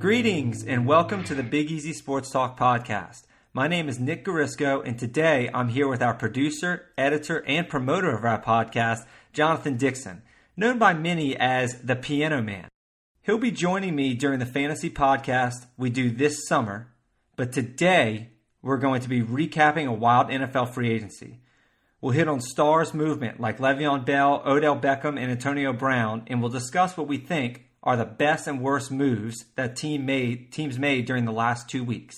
Greetings and welcome to the Big Easy Sports Talk podcast. My name is Nick Garisco, and today I'm here with our producer, editor, and promoter of our podcast, Jonathan Dixon, known by many as the Piano Man. He'll be joining me during the fantasy podcast we do this summer, but today we're going to be recapping a wild NFL free agency. We'll hit on stars movement like Le'Veon Bell, Odell Beckham, and Antonio Brown, and we'll discuss what we think are the best and worst moves that teams made during the last 2 weeks.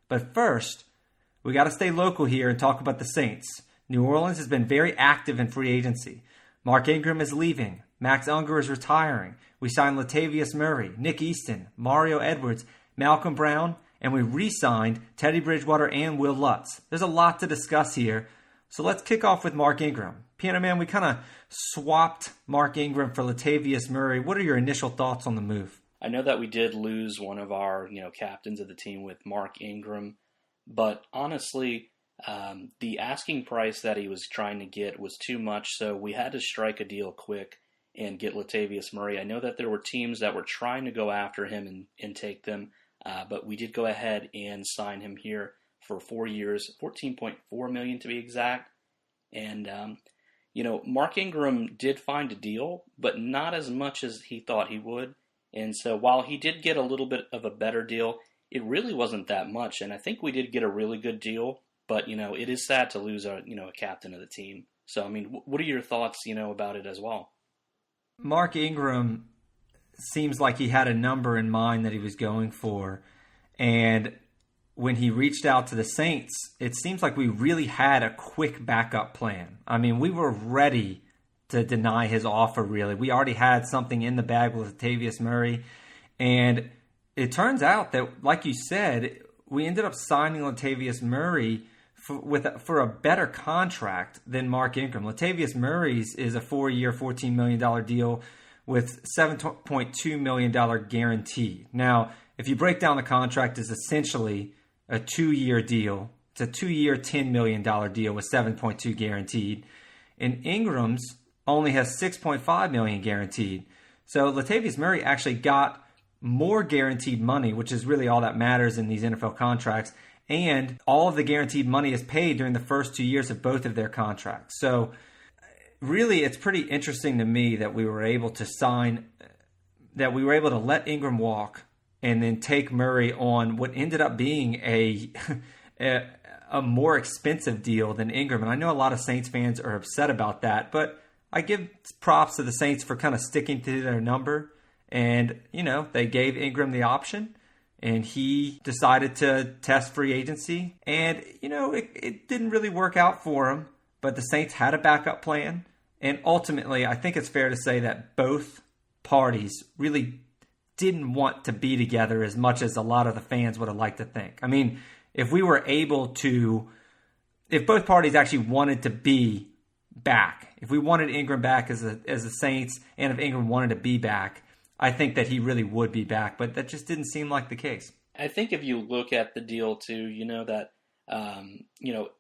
But first, we got to stay local here and talk about the Saints. New Orleans has been very active in free agency. Mark Ingram is leaving. Max Unger is retiring. We signed Latavius Murray, Nick Easton, Mario Edwards, Malcom Brown, and we re-signed Teddy Bridgewater and Will Lutz. There's a lot to discuss here, so let's kick off with Mark Ingram. Piano Man, we kind of swapped Mark Ingram for Latavius Murray. What are your initial thoughts on the move? I know that we did lose one of our, captains of the team with Mark Ingram, but honestly, the asking price that he was trying to get was too much, so we had to strike a deal quick and get Latavius Murray. I know that there were teams that were trying to go after him and take them, but we did go ahead and sign him here for 4 years, $14.4 million to be exact, and Mark Ingram did find a deal, but not as much as he thought he would. And so while he did get a little bit of a better deal, it really wasn't that much. And I think we did get a really good deal, but, it is sad to lose a captain of the team. So, what are your thoughts, about it as well? Mark Ingram seems like he had a number in mind that he was going for. And when he reached out to the Saints, it seems like we really had a quick backup plan. We were ready to deny his offer, really. We already had something in the bag with Latavius Murray. And it turns out that, like you said, we ended up signing Latavius Murray for a better contract than Mark Ingram. Latavius Murray's is a 4-year, $14 million deal with $7.2 million guaranteed. Now, if you break down the contract, it's essentially a 2-year deal. It's a 2-year, $10 million deal with $7.2 guaranteed. And Ingram's only has $6.5 million guaranteed. So Latavius Murray actually got more guaranteed money, which is really all that matters in these NFL contracts. And all of the guaranteed money is paid during the first 2 years of both of their contracts. So really, it's pretty interesting to me that we were able to let Ingram walk and then take Murray on what ended up being a more expensive deal than Ingram. And I know a lot of Saints fans are upset about that, but I give props to the Saints for kind of sticking to their number. And, they gave Ingram the option, and he decided to test free agency. And, it didn't really work out for him, but the Saints had a backup plan. And ultimately, I think it's fair to say that both parties really didn't want to be together as much as a lot of the fans would have liked to think. If both parties actually wanted to be back, if we wanted Ingram back as the Saints, and if Ingram wanted to be back, I think that he really would be back, but that just didn't seem like the case. I think if you look at the deal too, that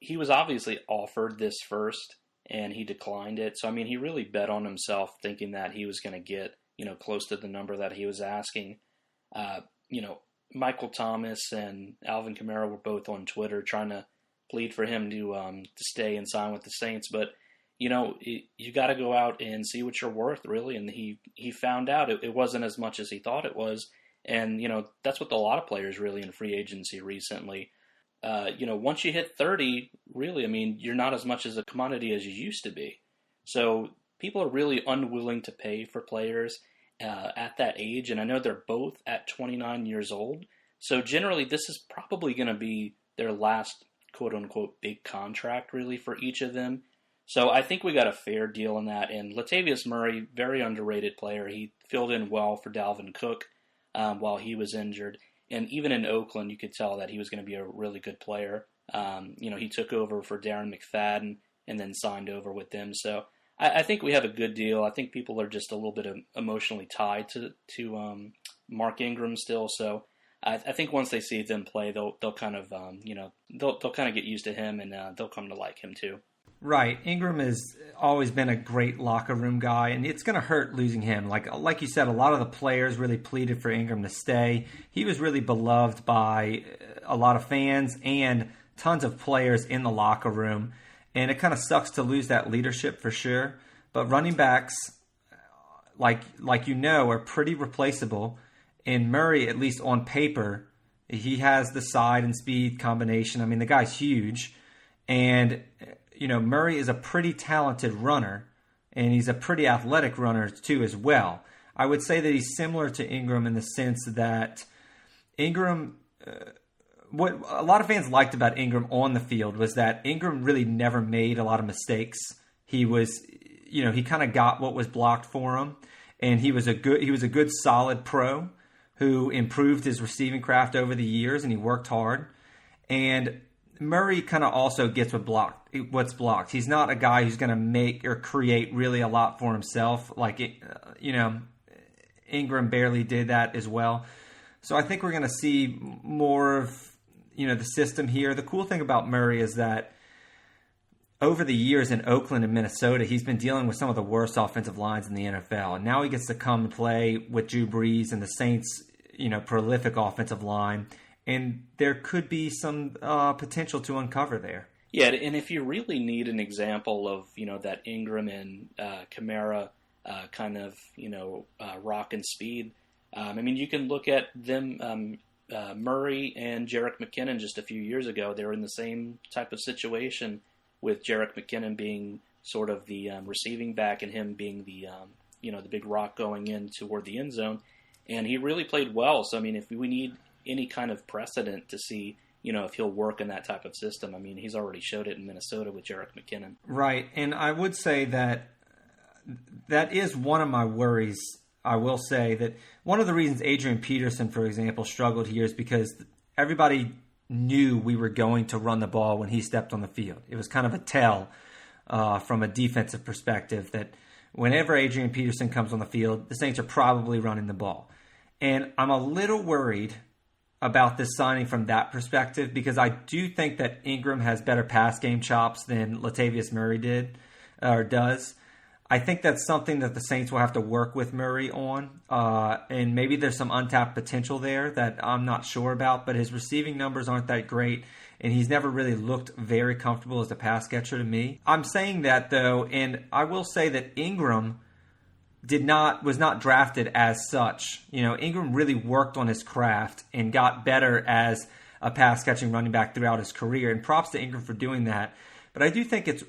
he was obviously offered this first, and he declined it. So he really bet on himself, thinking that he was going to get close to the number that he was asking. Michael Thomas and Alvin Kamara were both on Twitter trying to plead for him to stay and sign with the Saints. But, you got to go out and see what you're worth, really. And he found out it wasn't as much as he thought it was. And, that's with a lot of players really in free agency recently. Once you hit 30, really, you're not as much as a commodity as you used to be. So people are really unwilling to pay for players at that age, and I know they're both at 29 years old. So generally, this is probably going to be their last quote-unquote big contract, really, for each of them. So I think we got a fair deal in that. And Latavius Murray, very underrated player. He filled in well for Dalvin Cook while he was injured. And even in Oakland, you could tell that he was going to be a really good player. He took over for Darren McFadden and then signed over with them. So I think we have a good deal. I think people are just a little bit emotionally tied to Mark Ingram still. So I think once they see them play, they'll kind of they'll kind of get used to him, and they'll come to like him too. Right. Ingram has always been a great locker room guy, and it's going to hurt losing him. Like you said, a lot of the players really pleaded for Ingram to stay. He was really beloved by a lot of fans and tons of players in the locker room, and it kind of sucks to lose that leadership for sure. But running backs, like are pretty replaceable. And Murray, at least on paper, he has the side and speed combination. I mean, the guy's huge. And, Murray is a pretty talented runner. And he's a pretty athletic runner, too, as well. I would say that he's similar to Ingram in the sense that Ingram... what a lot of fans liked about Ingram on the field was that Ingram really never made a lot of mistakes. He was, he kind of got what was blocked for him. And he was a good solid pro who improved his receiving craft over the years, and he worked hard. And Murray kind of also gets what's blocked. He's not a guy who's going to make or create really a lot for himself. Ingram barely did that as well. So I think we're going to see more of, the system here. The cool thing about Murray is that over the years in Oakland and Minnesota, he's been dealing with some of the worst offensive lines in the NFL. And now he gets to come and play with Drew Brees and the Saints, prolific offensive line. And there could be some potential to uncover there. Yeah, and if you really need an example of, that Ingram and Kamara rock and speed, you can look at them, Murray and Jerick McKinnon just a few years ago. They were in the same type of situation with Jerick McKinnon being sort of the receiving back and him being the big rock going in toward the end zone. And he really played well. So, if we need any kind of precedent to see, if he'll work in that type of system, he's already showed it in Minnesota with Jerick McKinnon. Right. And I would say that is one of my worries. I will say that one of the reasons Adrian Peterson, for example, struggled here is because everybody knew we were going to run the ball when he stepped on the field. It was kind of a tell from a defensive perspective that whenever Adrian Peterson comes on the field, the Saints are probably running the ball. And I'm a little worried about this signing from that perspective because I do think that Ingram has better pass game chops than Latavius Murray does. I think that's something that the Saints will have to work with Murray on, and maybe there's some untapped potential there that I'm not sure about, but his receiving numbers aren't that great, and he's never really looked very comfortable as a pass catcher to me. I'm saying that, though, and I will say that Ingram was not drafted as such. Ingram really worked on his craft and got better as a pass-catching running back throughout his career, and props to Ingram for doing that. But I do think it's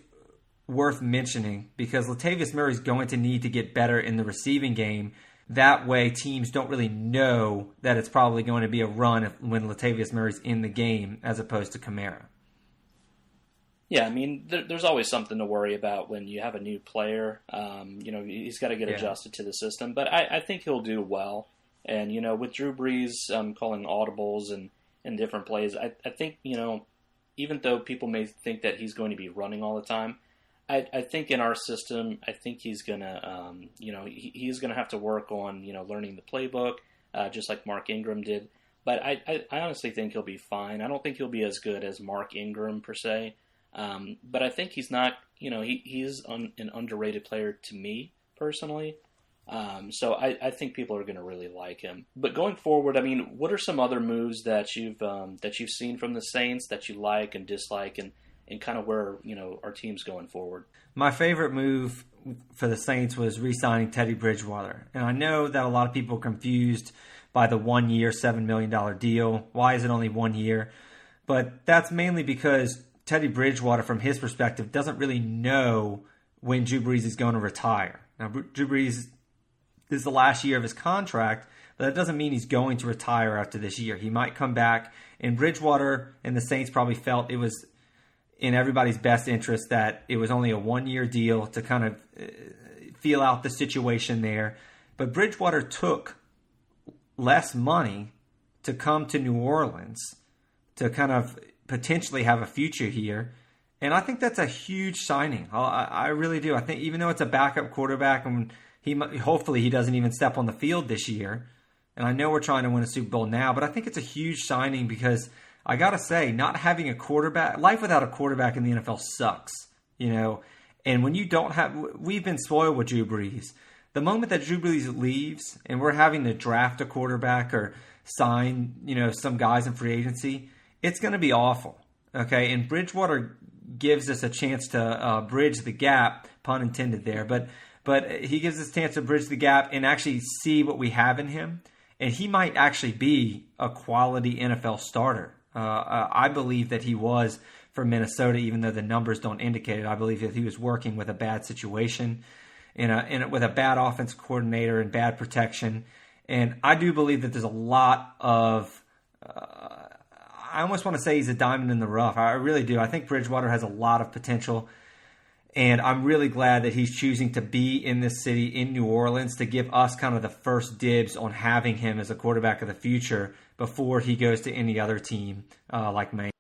worth mentioning because Latavius Murray is going to need to get better in the receiving game. That way teams don't really know that it's probably going to be a run when Latavius Murray's in the game as opposed to Kamara. Yeah, there's always something to worry about when you have a new player. He's got to get adjusted to the system, but I think he'll do well. And, with Drew Brees calling audibles and different plays, I think, even though people may think that he's going to be running all the time, I think in our system, I think he's gonna, he's gonna have to work on, learning the playbook, just like Mark Ingram did. But I honestly think he'll be fine. I don't think he'll be as good as Mark Ingram per se, but I think he's not. He is an underrated player to me personally. So I think people are going to really like him. But going forward, what are some other moves that you've seen from the Saints that you like and dislike, and kind of where, our team's going forward? My favorite move for the Saints was re-signing Teddy Bridgewater. And I know that a lot of people are confused by the 1 year, $7 million deal. Why is it only 1 year? But that's mainly because Teddy Bridgewater, from his perspective, doesn't really know when Drew Brees is going to retire. Now, Drew Brees, this is the last year of his contract, but that doesn't mean he's going to retire after this year. He might come back. And Bridgewater and the Saints probably felt it was in everybody's best interest that it was only a 1 year deal to kind of feel out the situation there. But Bridgewater took less money to come to New Orleans to kind of potentially have a future here. And I think that's a huge signing. I really do. I think even though it's a backup quarterback and hopefully he doesn't even step on the field this year. And I know we're trying to win a Super Bowl now, but I think it's a huge signing because I got to say, not having a quarterback, life without a quarterback in the NFL sucks. And when you don't have, we've been spoiled with Drew Brees. The moment that Drew Brees leaves and we're having to draft a quarterback or sign, some guys in free agency, it's going to be awful. Okay. And Bridgewater gives us a chance to bridge the gap, pun intended there, but he gives us a chance to bridge the gap and actually see what we have in him. And he might actually be a quality NFL starter. I believe that he was for Minnesota, even though the numbers don't indicate it. I believe that he was working with a bad situation, with a bad offense coordinator and bad protection. And I do believe that there's a lot of, I almost want to say he's a diamond in the rough. I really do. I think Bridgewater has a lot of potential. And I'm really glad that he's choosing to be in this city, in New Orleans, to give us kind of the first dibs on having him as a quarterback of the future before he goes to any other team like Miami.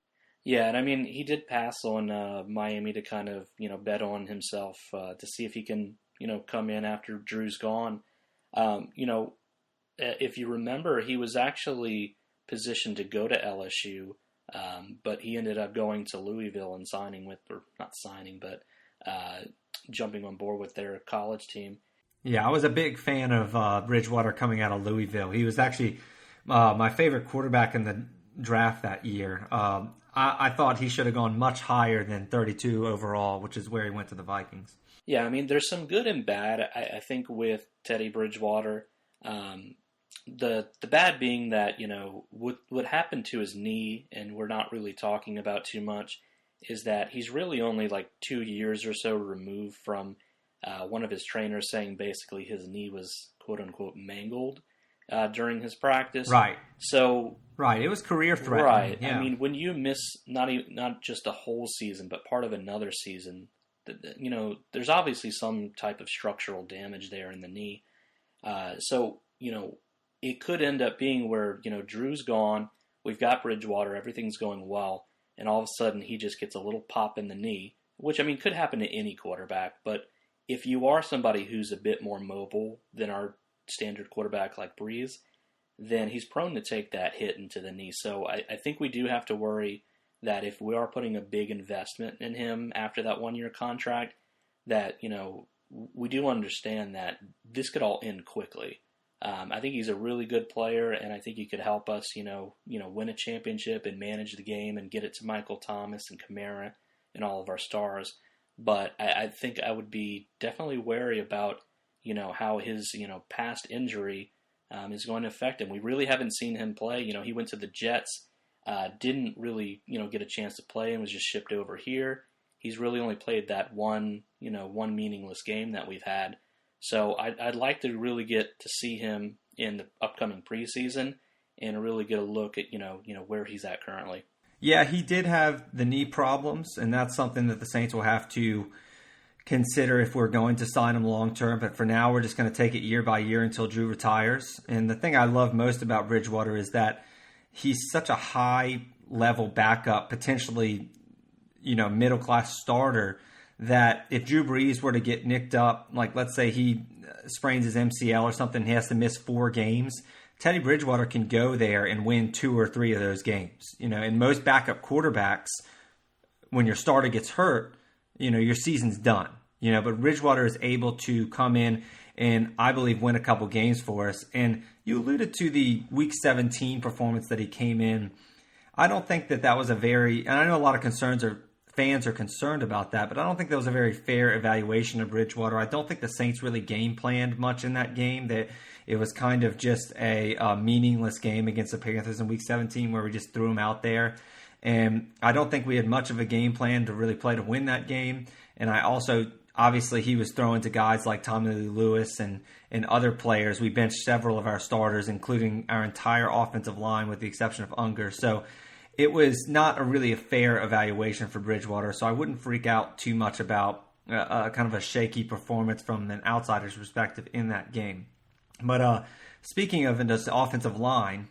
Yeah, and I mean, he did pass on Miami to kind of, bet on himself to see if he can, come in after Drew's gone. If you remember, he was actually positioned to go to LSU, but he ended up going to Louisville and jumping on board with their college team. Yeah, I was a big fan of Bridgewater coming out of Louisville. He was actually my favorite quarterback in the draft that year. I thought he should have gone much higher than 32 overall, which is where he went to the Vikings. Yeah, I mean, there's some good and bad, I think, with Teddy Bridgewater. The bad being that, what happened to his knee, and we're not really talking about too much, is that he's really only like 2 years or so removed from one of his trainers saying basically his knee was quote-unquote mangled during his practice. Right. So... Right, it was career threatening. Right. Yeah. I mean, when you miss not just a whole season, but part of another season, there's obviously some type of structural damage there in the knee. So, it could end up being where, Drew's gone, we've got Bridgewater, everything's going well, and all of a sudden he just gets a little pop in the knee, which, I mean, could happen to any quarterback. But if you are somebody who's a bit more mobile than our standard quarterback like Brees, then he's prone to take that hit into the knee. So I think we do have to worry that if we are putting a big investment in him after that 1-year contract, that, we do understand that this could all end quickly. I think he's a really good player, and I think he could help us, win a championship and manage the game and get it to Michael Thomas and Kamara and all of our stars. But I think I would be definitely wary about, how his, past injury is going to affect him. We really haven't seen him play. He went to the Jets, didn't really, get a chance to play and was just shipped over here. He's really only played that one meaningless game that we've had. So I'd like to really get to see him in the upcoming preseason and really get a look at, where he's at currently. Yeah, he did have the knee problems, and that's something that the Saints will have to consider if we're going to sign him long term. But for now, we're just going to take it year by year until Drew retires. And the thing I love most about Bridgewater is that he's such a high level backup, potentially, middle class starter, that if Drew Brees were to get nicked up, like let's say he sprains his MCL or something, he has to miss 4 games, Teddy Bridgewater can go there and win 2 or 3 of those games. And most backup quarterbacks, when your starter gets hurt, your season's done. But Bridgewater is able to come in and I believe win a couple games for us. And you alluded to the Week 17 performance that he came in. I don't think that was a very, and I know a lot of fans are concerned about that, but I don't think that was a very fair evaluation of Bridgewater. I don't think the Saints really game planned much in that game. That it was kind of just a meaningless game against the Panthers in Week 17 where we just threw him out there. And I don't think we had much of a game plan to really play to win that game. And I also, obviously, he was throwing to guys like Tommy Lee Lewis and other players. We benched several of our starters, including our entire offensive line with the exception of Unger. So it was not really a fair evaluation for Bridgewater. So I wouldn't freak out too much about kind of a shaky performance from an outsider's perspective in that game. But speaking of this offensive line,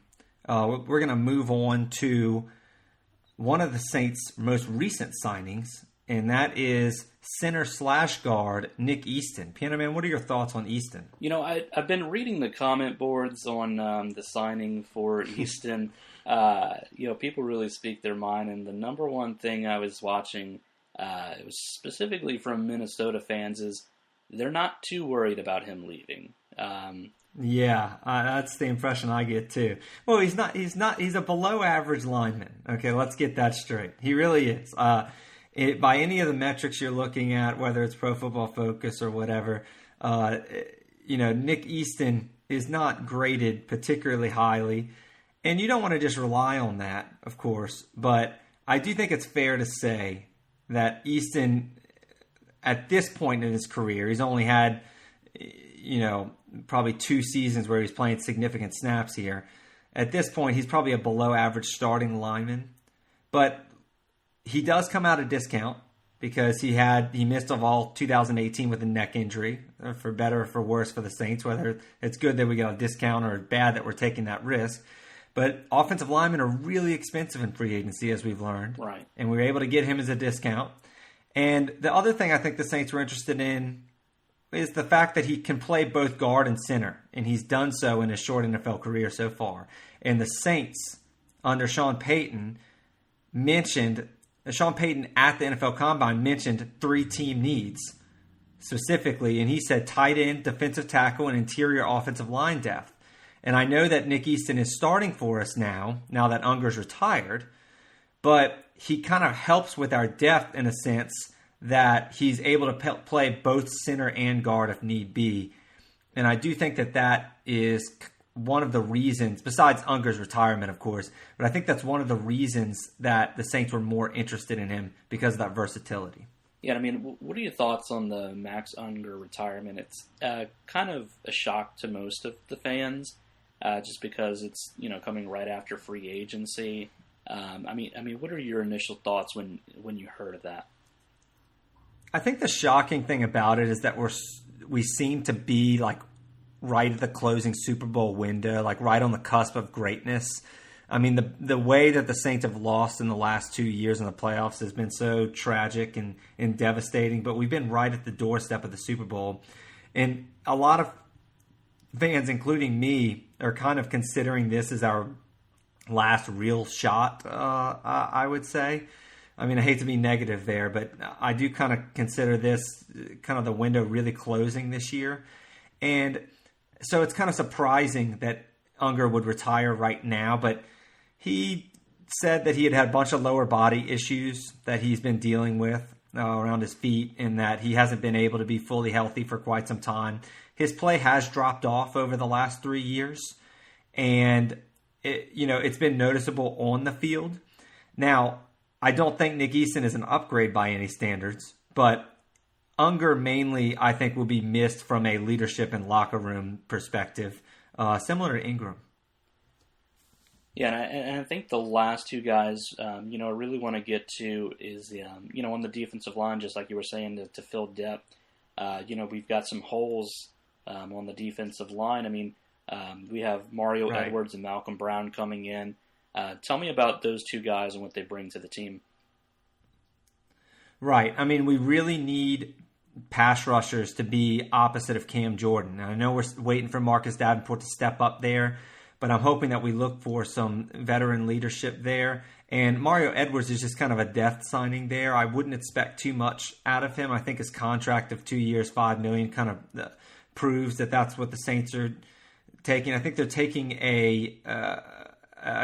we're going to move on to one of the Saints' most recent signings, and that is center/guard Nick Easton. Piano Man, what are your thoughts on Easton? I've been reading the comment boards on the signing for Easton. People really speak their mind, and the number one thing I was watching it was specifically from Minnesota fans, is they're not too worried about him leaving. Yeah, that's the impression I get too. Well, he's not. He's a below average lineman. Okay, let's get that straight. He really is. By any of the metrics you're looking at, whether it's Pro Football Focus or whatever, Nick Easton is not graded particularly highly, and you don't want to just rely on that, of course. But I do think it's fair to say that Easton, at this point in his career, he's only had, probably 2 seasons where he's playing significant snaps here. At this point, he's probably a below average starting lineman, but he does come out a discount because he missed of all 2018 with a neck injury, for better or for worse for the Saints, whether it's good that we got a discount or bad that we're taking that risk. But offensive linemen are really expensive in free agency, as we've learned. Right. And we were able to get him as a discount. And the other thing I think the Saints were interested in is the fact that he can play both guard and center, and he's done so in his short NFL career so far. And the Saints, under Sean Payton at the NFL Combine mentioned 3 team needs specifically, and he said tight end, defensive tackle, and interior offensive line depth. And I know that Nick Easton is starting for us now that Unger's retired, but he kind of helps with our depth in a sense that he's able to play both center and guard if need be. And I do think that is one of the reasons, besides Unger's retirement, of course, but I think that's one of the reasons that the Saints were more interested in him, because of that versatility. Yeah, I mean, what are your thoughts on the Max Unger retirement? It's kind of a shock to most of the fans, just because it's coming right after free agency. I mean, what are your initial thoughts when you heard of that? I think the shocking thing about it is that we seem to be like right at the closing Super Bowl window, like right on the cusp of greatness. I mean, the way that the Saints have lost in the last 2 years in the playoffs has been so tragic and devastating, but we've been right at the doorstep of the Super Bowl. And a lot of fans, including me, are kind of considering this as our last real shot, I would say. I mean, I hate to be negative there, but I do kind of consider this kind of the window really closing this year. And so it's kind of surprising that Unger would retire right now, but he said that he had a bunch of lower body issues that he's been dealing with around his feet, and that he hasn't been able to be fully healthy for quite some time. His play has dropped off over the last 3 years, and it's been noticeable on the field. Now, I don't think Nick Easton is an upgrade by any standards, but Unger mainly, I think, will be missed from a leadership and locker room perspective, similar to Ingram. Yeah, and I think the last 2 guys, I really want to get to is the, on the defensive line, just like you were saying, to fill depth. We've got some holes on the defensive line. I mean, we have Mario Edwards and Malcolm Brown coming in. Tell me about those 2 guys and what they bring to the team. Right. I mean, we really need pass rushers to be opposite of Cam Jordan. Now, I know we're waiting for Marcus Davenport to step up there, but I'm hoping that we look for some veteran leadership there. And Mario Edwards is just kind of a depth signing there. I wouldn't expect too much out of him. I think his contract of 2 years, $5 million kind of proves that that's what the Saints are taking. I think they're taking a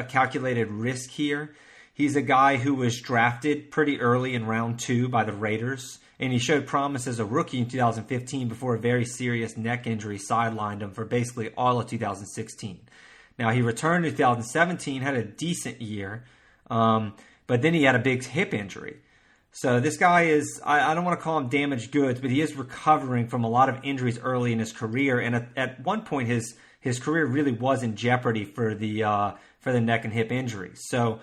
calculated risk here. He's a guy who was drafted pretty early in round 2 by the Raiders, and he showed promise as a rookie in 2015 before a very serious neck injury sidelined him for basically all of 2016. Now, he returned in 2017, had a decent year, but then he had a big hip injury. So this guy is, I don't want to call him damaged goods, but he is recovering from a lot of injuries early in his career, and at one point his career really was in jeopardy for the neck and hip injuries. So,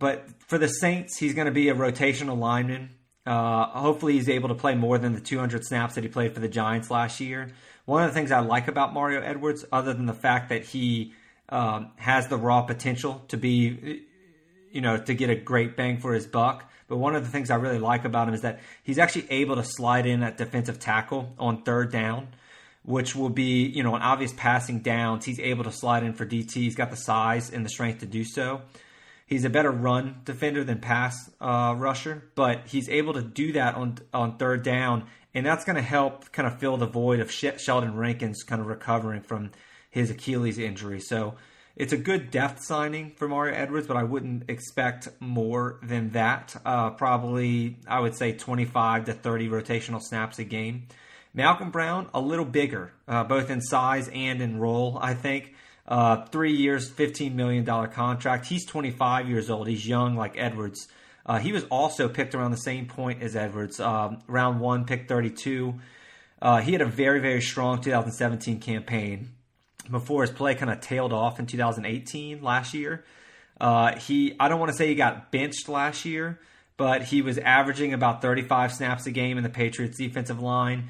but for the Saints, he's going to be a rotational lineman. Hopefully he's able to play more than the 200 snaps that he played for the Giants last year. One of the things I like about Mario Edwards, other than the fact that he has the raw potential to be, to get a great bang for his buck, but one of the things I really like about him is that he's actually able to slide in at defensive tackle on 3rd down, which will be, an obvious passing downs. He's able to slide in for DT. He's got the size and the strength to do so. He's a better run defender than pass rusher, but he's able to do that on third down, and that's going to help kind of fill the void of Sheldon Rankins kind of recovering from his Achilles injury. So it's a good depth signing for Mario Edwards, but I wouldn't expect more than that. Probably, I would say 25 to 30 rotational snaps a game. Malcom Brown, a little bigger, both in size and in role, I think. 3 years, $15 million contract. He's 25 years old. He's young like Edwards. He was also picked around the same point as Edwards. Round 1, pick 32. He had a very, very strong 2017 campaign before his play kind of tailed off in 2018 last year. I don't want to say he got benched last year, but he was averaging about 35 snaps a game in the Patriots defensive line.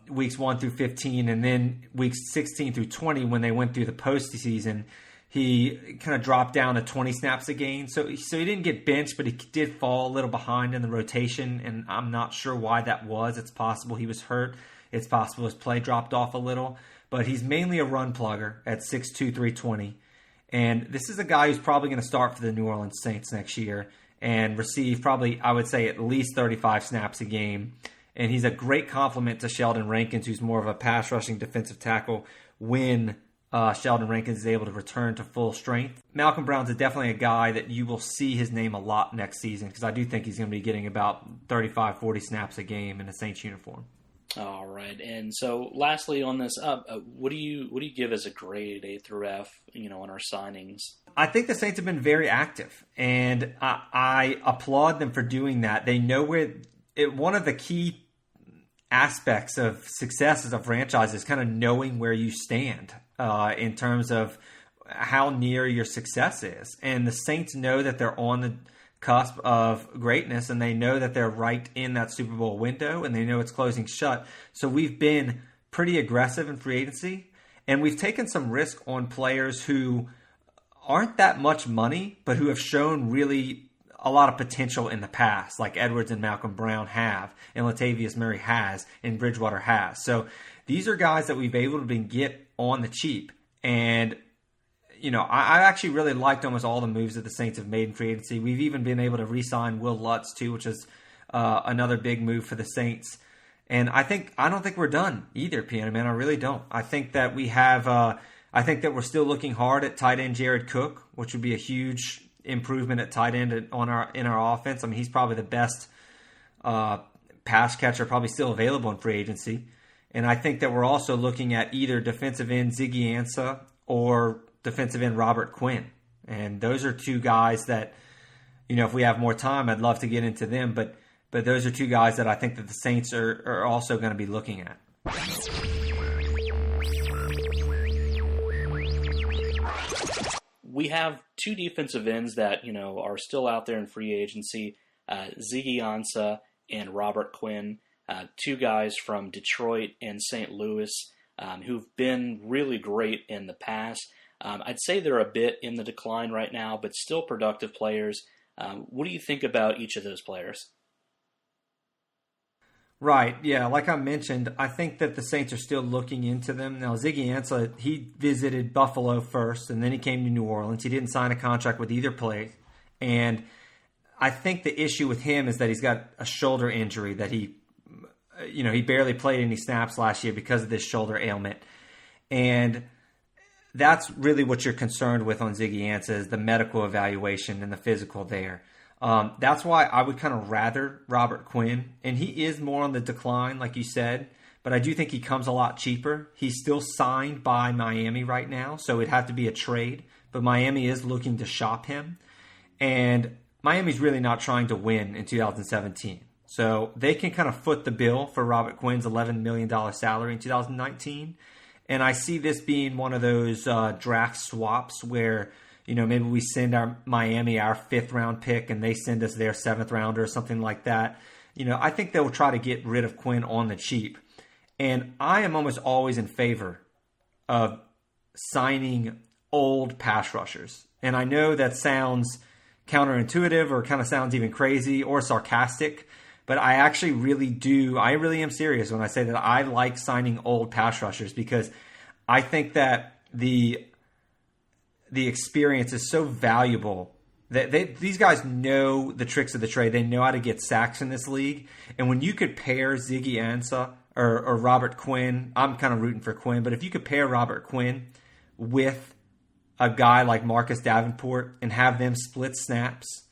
Weeks 1 through 15, and then weeks 16 through 20 when they went through the postseason, he kind of dropped down to 20 snaps a game. So he didn't get benched, but he did fall a little behind in the rotation, and I'm not sure why that was. It's possible he was hurt. It's possible his play dropped off a little, but he's mainly a run plugger at 6'2", 320. And this is a guy who's probably going to start for the New Orleans Saints next year and receive probably, I would say, at least 35 snaps a game. And he's a great complement to Sheldon Rankins, who's more of a pass-rushing defensive tackle when Sheldon Rankins is able to return to full strength. Malcom Brown's definitely a guy that you will see his name a lot next season, because I do think he's going to be getting about 35, 40 snaps a game in a Saints uniform. All right. And so lastly on this, what do you give as a grade, A through F, on our signings? I think the Saints have been very active, and I applaud them for doing that. They know one of the key aspects of success as a franchise is kind of knowing where you stand in terms of how near your success is. And the Saints know that they're on the cusp of greatness, and they know that they're right in that Super Bowl window, and they know it's closing shut. So we've been pretty aggressive in free agency, and we've taken some risk on players who aren't that much money, but who have shown really a lot of potential in the past, like Edwards and Malcom Brown have, and Latavius Murray has, and Bridgewater has. So these are guys that we've been able to get on the cheap. And, I actually really liked almost all the moves that the Saints have made in free agency. We've even been able to re-sign Will Lutz, too, which is another big move for the Saints. And I don't think we're done either, Piano Man. I really don't. I think that we have, I think that we're still looking hard at tight end Jared Cook, which would be a huge improvement at tight end in our offense. I mean, he's probably the best pass catcher probably still available in free agency. And I think that we're also looking at either defensive end Ziggy Ansah or defensive end Robert Quinn. And those are two guys that, if we have more time, I'd love to get into them. But those are two guys that I think that the Saints are also going to be looking at. We have two defensive ends that, are still out there in free agency, Ziggy Ansah and Robert Quinn, two guys from Detroit and St. Louis who've been really great in the past. I'd say they're a bit in the decline right now, but still productive players. What do you think about each of those players? Right, yeah. Like I mentioned, I think that the Saints are still looking into them. Now, Ziggy Ansah, he visited Buffalo first, and then he came to New Orleans. He didn't sign a contract with either place. And I think the issue with him is that he's got a shoulder injury that he barely played any snaps last year because of this shoulder ailment. And that's really what you're concerned with on Ziggy Ansah is the medical evaluation and the physical there. That's why I would kind of rather Robert Quinn, and he is more on the decline, like you said, but I do think he comes a lot cheaper. He's still signed by Miami right now, so it'd have to be a trade, but Miami is looking to shop him, and Miami's really not trying to win in 2017. So they can kind of foot the bill for Robert Quinn's $11 million salary in 2019, and I see this being one of those draft swaps where maybe we send Miami our 5th round pick and they send us their 7th rounder or something like that. I think they'll try to get rid of Quinn on the cheap. And I am almost always in favor of signing old pass rushers. And I know that sounds counterintuitive or kind of sounds even crazy or sarcastic, but I actually really do. I really am serious when I say that I like signing old pass rushers because I think that the experience is so valuable These guys know the tricks of the trade. They know how to get sacks in this league. And when you could pair Ziggy Ansah or Robert Quinn, I'm kind of rooting for Quinn, but if you could pair Robert Quinn with a guy like Marcus Davenport and have them split snaps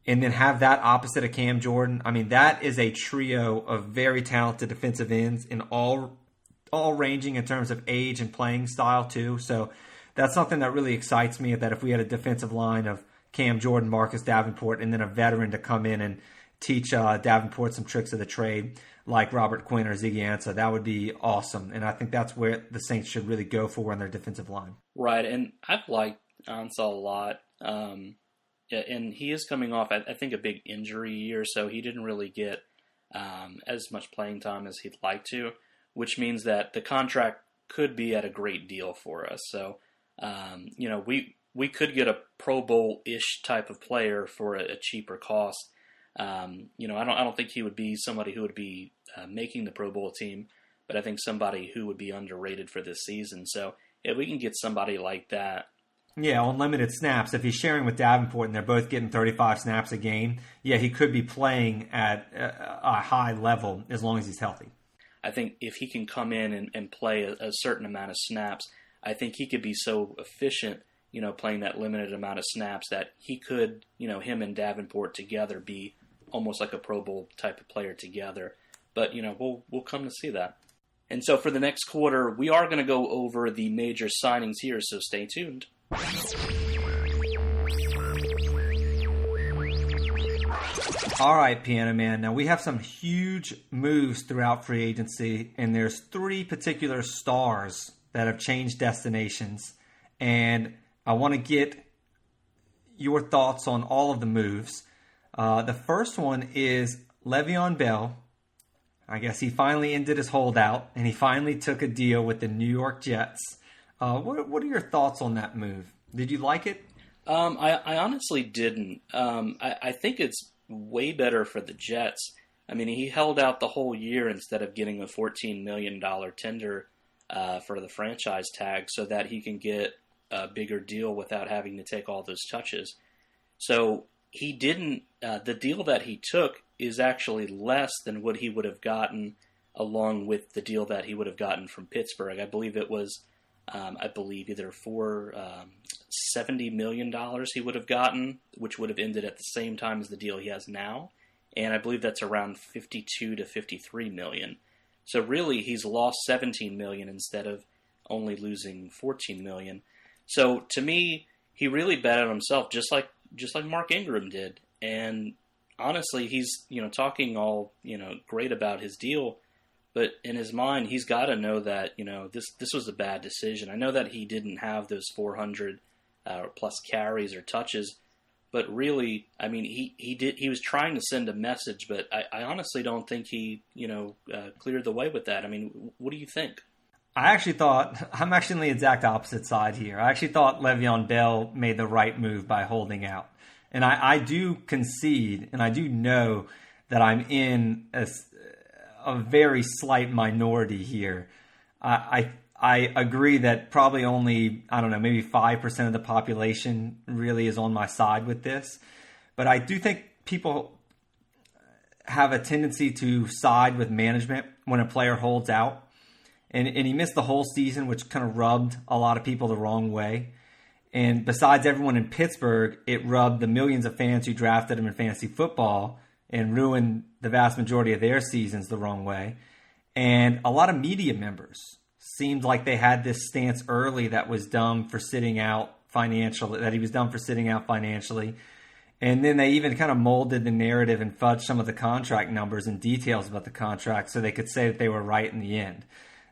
and then have that opposite of Cam Jordan, I mean, that is a trio of very talented defensive ends in all ranging in terms of age and playing style too. So that's something that really excites me, that if we had a defensive line of Cam Jordan, Marcus Davenport, and then a veteran to come in and teach Davenport some tricks of the trade like Robert Quinn or Ziggy Ansah, that would be awesome. And I think that's where the Saints should really go for on their defensive line. Right, and I've liked Ansah a lot. Yeah, and he is coming off, I think, a big injury year, so he didn't really get as much playing time as he'd like to, which means that the contract could be at a great deal for us. So, we could get a Pro Bowl-ish type of player for a cheaper cost. I don't think he would be somebody who would be making the Pro Bowl team, but I think somebody who would be underrated for this season. So if we can get somebody like that. Yeah, on limited snaps. If he's sharing with Davenport and they're both getting 35 snaps a game, yeah, he could be playing at a high level as long as he's healthy. I think if he can come in and play a certain amount of snaps, I think he could be so efficient, playing that limited amount of snaps that he could, him and Davenport together be almost like a Pro Bowl type of player together. But, we'll come to see that. And so for the next quarter, we are going to go over the major signings here, so stay tuned. All right, Piano Man. Now, we have some huge moves throughout free agency, and there's 3 particular stars that have changed destinations. And I want to get your thoughts on all of the moves. The first one is Le'Veon Bell. I guess he finally ended his holdout, and he finally took a deal with the New York Jets. What are your thoughts on that move? Did you like it? I honestly didn't. I think it's way better for the Jets. I mean, he held out the whole year instead of getting a $14 million tender for the franchise tag so that he can get a bigger deal without having to take all those touches. So he didn't. The deal that he took is actually less than what he would have gotten along with the deal that he would have gotten from Pittsburgh. I believe it was, either for $70 million he would have gotten, which would have ended at the same time as the deal he has now. And I believe that's around 52 to 53 million. So really, he's lost 17 million instead of only losing 14 million. So to me, he really bet on himself, just like Mark Ingram did. And honestly, he's talking all great about his deal, but in his mind, he's got to know that this was a bad decision. I know that he didn't have those 400 plus carries or touches, but really, I mean, he was trying to send a message, but I honestly don't think he cleared the way with that. I mean, what do you think? I'm actually on the exact opposite side here. I actually thought Le'Veon Bell made the right move by holding out. And I do concede, and I do know that I'm in a very slight minority here. I agree that probably only, maybe 5% of the population really is on my side with this. But I do think people have a tendency to side with management when a player holds out. And he missed the whole season, which kind of rubbed a lot of people the wrong way. And besides everyone in Pittsburgh, it rubbed the millions of fans who drafted him in fantasy football and ruined the vast majority of their seasons the wrong way. And a lot of media members seemed like they had this stance early that was dumb for sitting out financially, that he was dumb for sitting out financially. And then they even kind of molded the narrative and fudged some of the contract numbers and details about the contract so they could say that they were right in the end.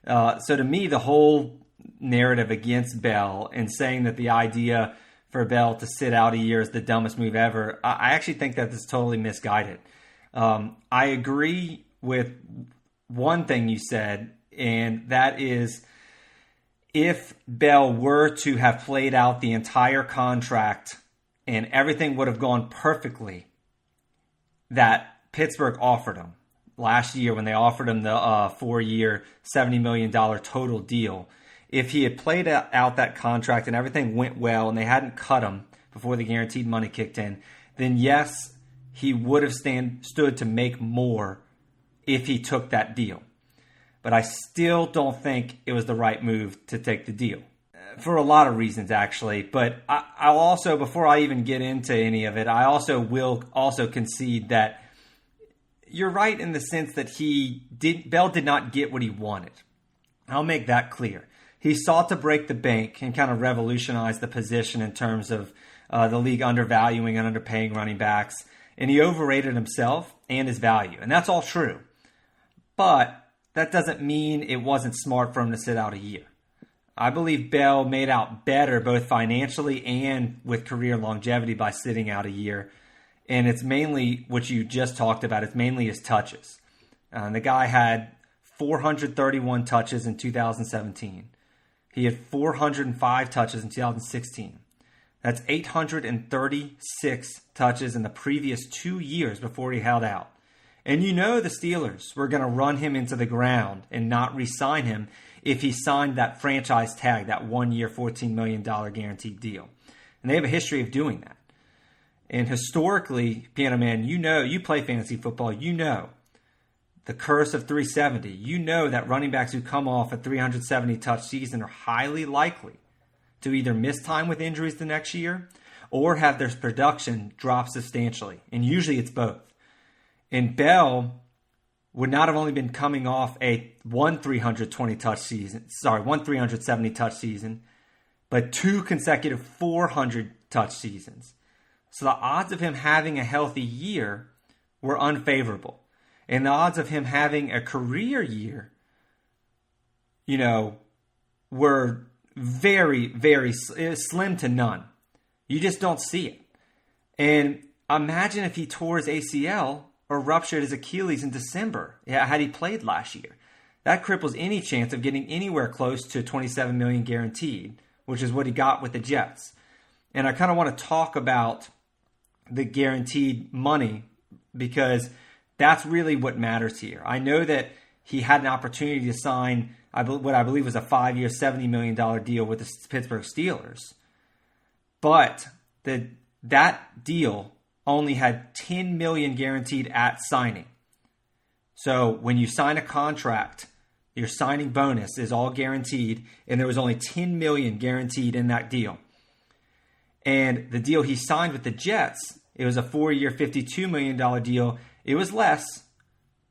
So to me, the whole narrative against Bell and saying that the idea for Bell to sit out a year is the dumbest move ever, I actually think that this is totally misguided. I agree with one thing you said, and that is if Bell were to have played out the entire contract and everything would have gone perfectly that Pittsburgh offered him last year when they offered him the 4-year, $70 million total deal. If he had played out that contract and everything went well and they hadn't cut him before the guaranteed money kicked in, then yes, he would have stood to make more if he took that deal. But I still don't think it was the right move to take the deal. For a lot of reasons, actually. But I'll also, before I even get into any of it, I also will also concede that you're right in the sense that Bell did not get what he wanted. I'll make that clear. He sought to break the bank and kind of revolutionize the position in terms of the league undervaluing and underpaying running backs. And he overrated himself and his value. And that's all true. But that doesn't mean it wasn't smart for him to sit out a year. I believe Bell made out better both financially and with career longevity by sitting out a year. And it's mainly what you just talked about. It's mainly his touches. The guy had 431 touches in 2017. He had 405 touches in 2016. That's 836 touches in the previous 2 years before he held out. And you know the Steelers were going to run him into the ground and not re-sign him if he signed that franchise tag, that 1 year, $14 million guaranteed deal. And they have a history of doing that. And historically, Piano Man, you know, you play fantasy football, you know the curse of 370. You know that running backs who come off a 370 touch season are highly likely to either miss time with injuries the next year or have their production drop substantially. And usually it's both. And Bell would not have only been coming off one 370 touch season, but 2 consecutive 400 touch seasons. So the odds of him having a healthy year were unfavorable. And the odds of him having a career year, were very, very slim to none. You just don't see it. And imagine if he tore his ACL or ruptured his Achilles in December, had he played last year. That cripples any chance of getting anywhere close to $27 million guaranteed, which is what he got with the Jets. And I kind of want to talk about the guaranteed money because that's really what matters here. I know that he had an opportunity to sign what I believe was a 5-year, $70 million deal with the Pittsburgh Steelers. But that deal only had $10 million guaranteed at signing. So when you sign a contract, your signing bonus is all guaranteed, and there was only $10 million guaranteed in that deal. And the deal he signed with the Jets, it was a 4-year, $52 million deal. It was less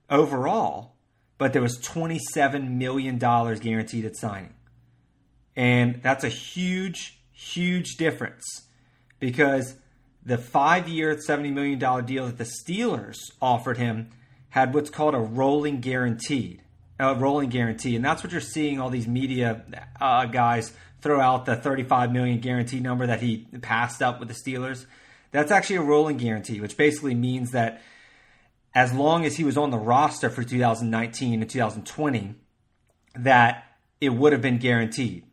overall, but there was $27 million guaranteed at signing. And that's a huge, huge difference because the 5-year, $70 million deal that the Steelers offered him had what's called a rolling guarantee. And that's what you're seeing all these media guys throw out, the $35 million guarantee number that he passed up with the Steelers. That's actually a rolling guarantee, which basically means that as long as he was on the roster for 2019 and 2020, that it would have been guaranteed.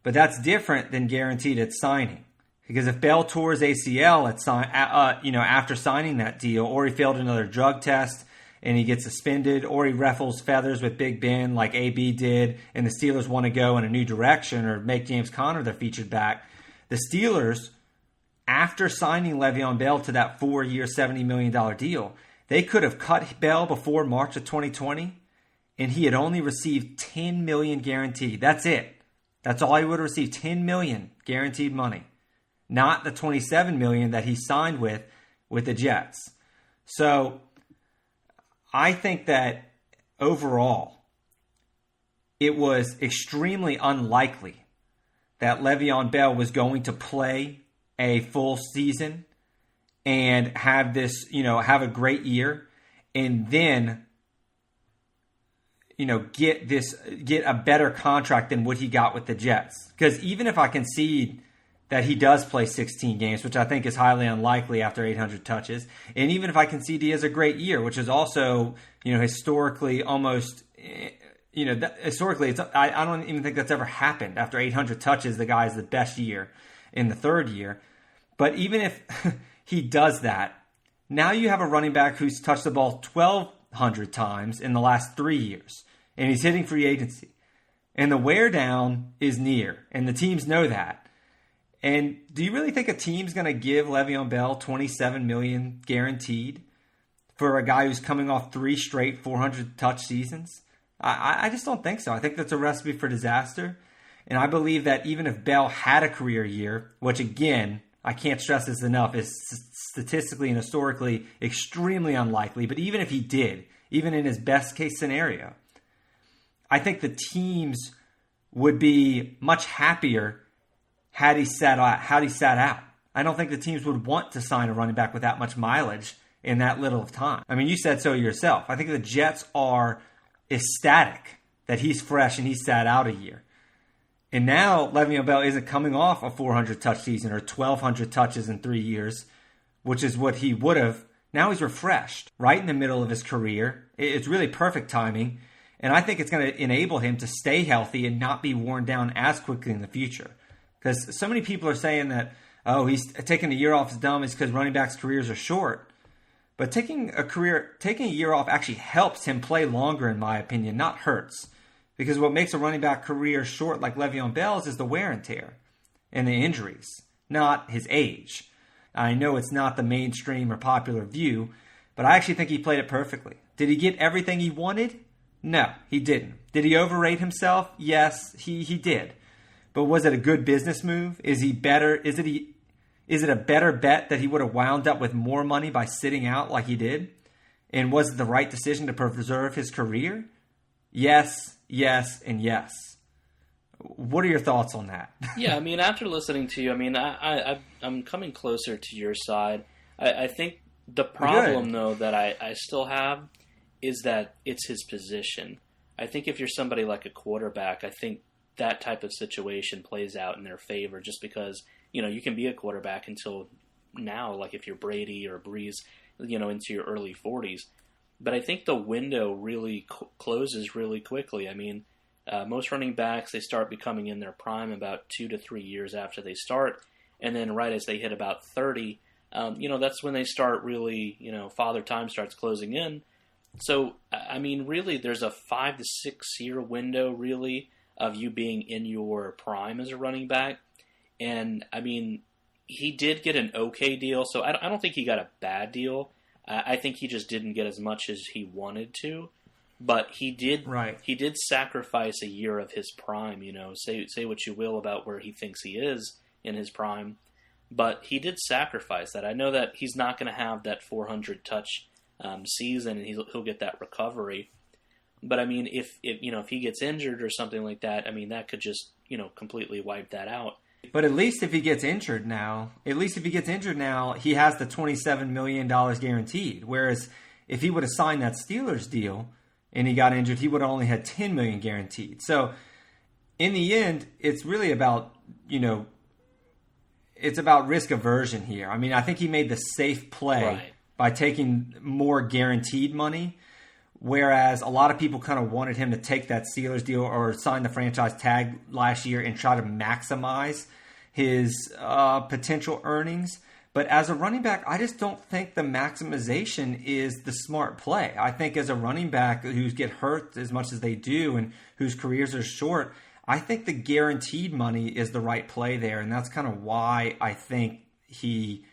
But that's different than guaranteed at signing. Because if Bell tore his ACL after signing that deal, or he failed another drug test and he gets suspended, or he ruffles feathers with Big Ben like AB did, and the Steelers want to go in a new direction or make James Conner their featured back, the Steelers, after signing Le'Veon Bell to that 4-year, $70 million deal, they could have cut Bell before March of 2020, and he had only received $10 million guaranteed. That's it. That's all he would have received, $10 million guaranteed money, not the $27 million that he signed with the Jets. So I think that overall, it was extremely unlikely that Le'Veon Bell was going to play a full season and have this, have a great year, and then, get a better contract than what he got with the Jets. Because even if I concede that he does play 16 games, which I think is highly unlikely after 800 touches, and even if I concede he has a great year, which is also, historically almost, historically, I don't even think that's ever happened. After 800 touches, the guy is the best year in the third year. But even if he does that, now you have a running back who's touched the ball 1,200 times in the last 3 years, and he's hitting free agency. And the wear down is near, and the teams know that. And do you really think a team's going to give Le'Veon Bell $27 million guaranteed for a guy who's coming off 3 straight 400 touch seasons? I just don't think so. I think that's a recipe for disaster. And I believe that even if Bell had a career year, which again, I can't stress this enough, is statistically and historically extremely unlikely, but even if he did, even in his best case scenario, I think the teams would be much happier had he sat out. I don't think the teams would want to sign a running back with that much mileage in that little of time. I mean, you said so yourself. I think the Jets are ecstatic that he's fresh and he sat out a year. And now Le'Veon Bell isn't coming off a 400 touch season or 1,200 touches in 3 years, which is what he would have. Now he's refreshed right in the middle of his career. It's really perfect timing. And I think it's going to enable him to stay healthy and not be worn down as quickly in the future. Because so many people are saying that, oh, he's taking a year off is dumb is because running backs' careers are short. But taking a year off actually helps him play longer, in my opinion, not hurts. Because what makes a running back career short like Le'Veon Bell's is the wear and tear and the injuries, not his age. I know it's not the mainstream or popular view, but I actually think he played it perfectly. Did he get everything he wanted? No, he didn't. Did he overrate himself? Yes, he did. But was it a good business move? Is he better? Is it a better bet that he would have wound up with more money by sitting out like he did? And was it the right decision to preserve his career? Yes, yes, and yes. What are your thoughts on that? Yeah, I mean, after listening to you, I mean, I'm coming closer to your side. I think the problem, though, that I still have is that it's his position. I think if you're somebody like a quarterback, I think that type of situation plays out in their favor just because, you can be a quarterback until now, like if you're Brady or Breeze, into your early 40s. But I think the window really closes really quickly. I mean, most running backs, they start becoming in their prime about 2 to 3 years after they start. And then right as they hit about 30, that's when they start really, father time starts closing in. So, I mean, really, there's a 5 to 6 year window, really, of you being in your prime as a running back. And, I mean, he did get an okay deal, so I don't think he got a bad deal. I think he just didn't get as much as he wanted to. But he did He did sacrifice a year of his prime, Say what you will about where he thinks he is in his prime. But he did sacrifice that. I know that he's not going to have that 400 touch season, and he'll get that recovery. But I mean, if he gets injured or something like that, I mean that could just completely wipe that out. But at least if he gets injured now, he has the $27 million guaranteed. Whereas if he would have signed that Steelers deal and he got injured, he would have only had $10 million guaranteed. So in the end, it's really about it's about risk aversion here. I mean, I think he made the safe play by taking more guaranteed money. Whereas a lot of people kind of wanted him to take that Steelers deal or sign the franchise tag last year and try to maximize his potential earnings. But as a running back, I just don't think the maximization is the smart play. I think as a running back who's get hurt as much as they do and whose careers are short, I think the guaranteed money is the right play there. And that's kind of why I think he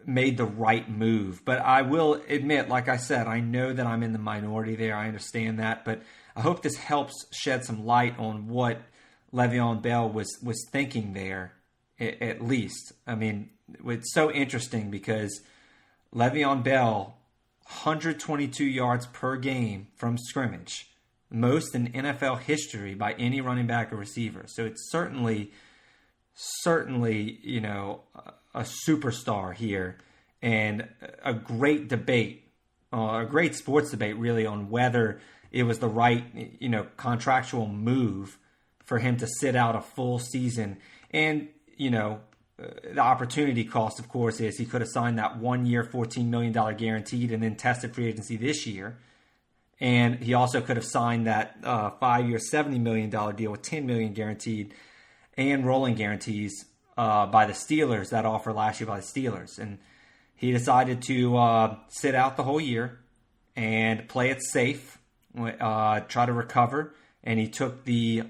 made the right move. But I will admit, like I said, I know that I'm in the minority there. I understand that. But I hope this helps shed some light on what Le'Veon Bell was thinking there, at least. I mean, it's so interesting because Le'Veon Bell, 122 yards per game from scrimmage, most in NFL history by any running back or receiver. So it's certainly, a superstar here, and a great debate, a great sports debate really on whether it was the right, contractual move for him to sit out a full season. And, the opportunity cost, of course, is he could have signed that 1 year, $14 million guaranteed and then tested free agency this year. And he also could have signed that 5 year, $70 million deal with $10 million guaranteed and rolling guarantees by the Steelers, that offer last year by the Steelers. And he decided to sit out the whole year and play it safe, try to recover. And he took the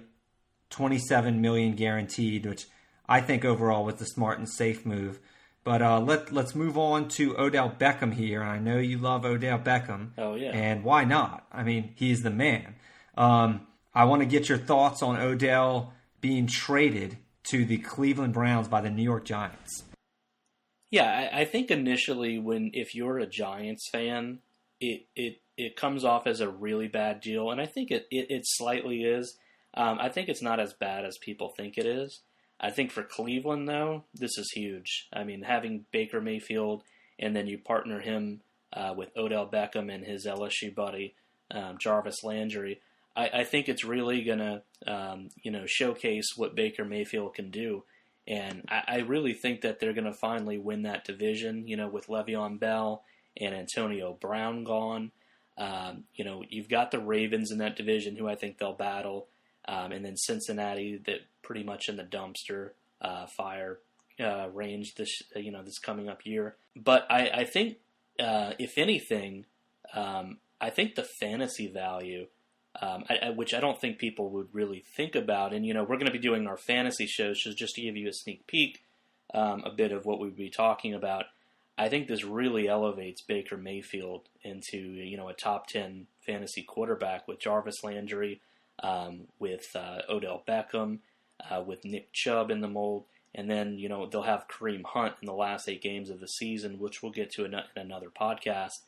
$27 million guaranteed, which I think overall was the smart and safe move. But let's move on to Odell Beckham here. I know you love Odell Beckham. Oh, yeah. And why not? I mean, he's the man. I want to get your thoughts on Odell being traded to the Cleveland Browns by the New York Giants. Yeah, I think initially if you're a Giants fan, it comes off as a really bad deal, and I think it slightly is. I think it's not as bad as people think it is. I think for Cleveland, though, this is huge. I mean, having Baker Mayfield and then you partner him with Odell Beckham and his LSU buddy, Jarvis Landry, I think it's really going to showcase what Baker Mayfield can do. And I really think that they're going to finally win that division, with Le'Veon Bell and Antonio Brown gone. You've got the Ravens in that division who I think they'll battle. And then Cincinnati that pretty much in the dumpster fire range this coming up year. But I think, if anything, I think the fantasy value, which I don't think people would really think about. And, we're going to be doing our fantasy shows just to give you a sneak peek, a bit of what we'd be talking about. I think this really elevates Baker Mayfield into, a top 10 fantasy quarterback with Jarvis Landry, with Odell Beckham, with Nick Chubb in the mold. And then, they'll have Kareem Hunt in the last 8 games of the season, which we'll get to in another podcast.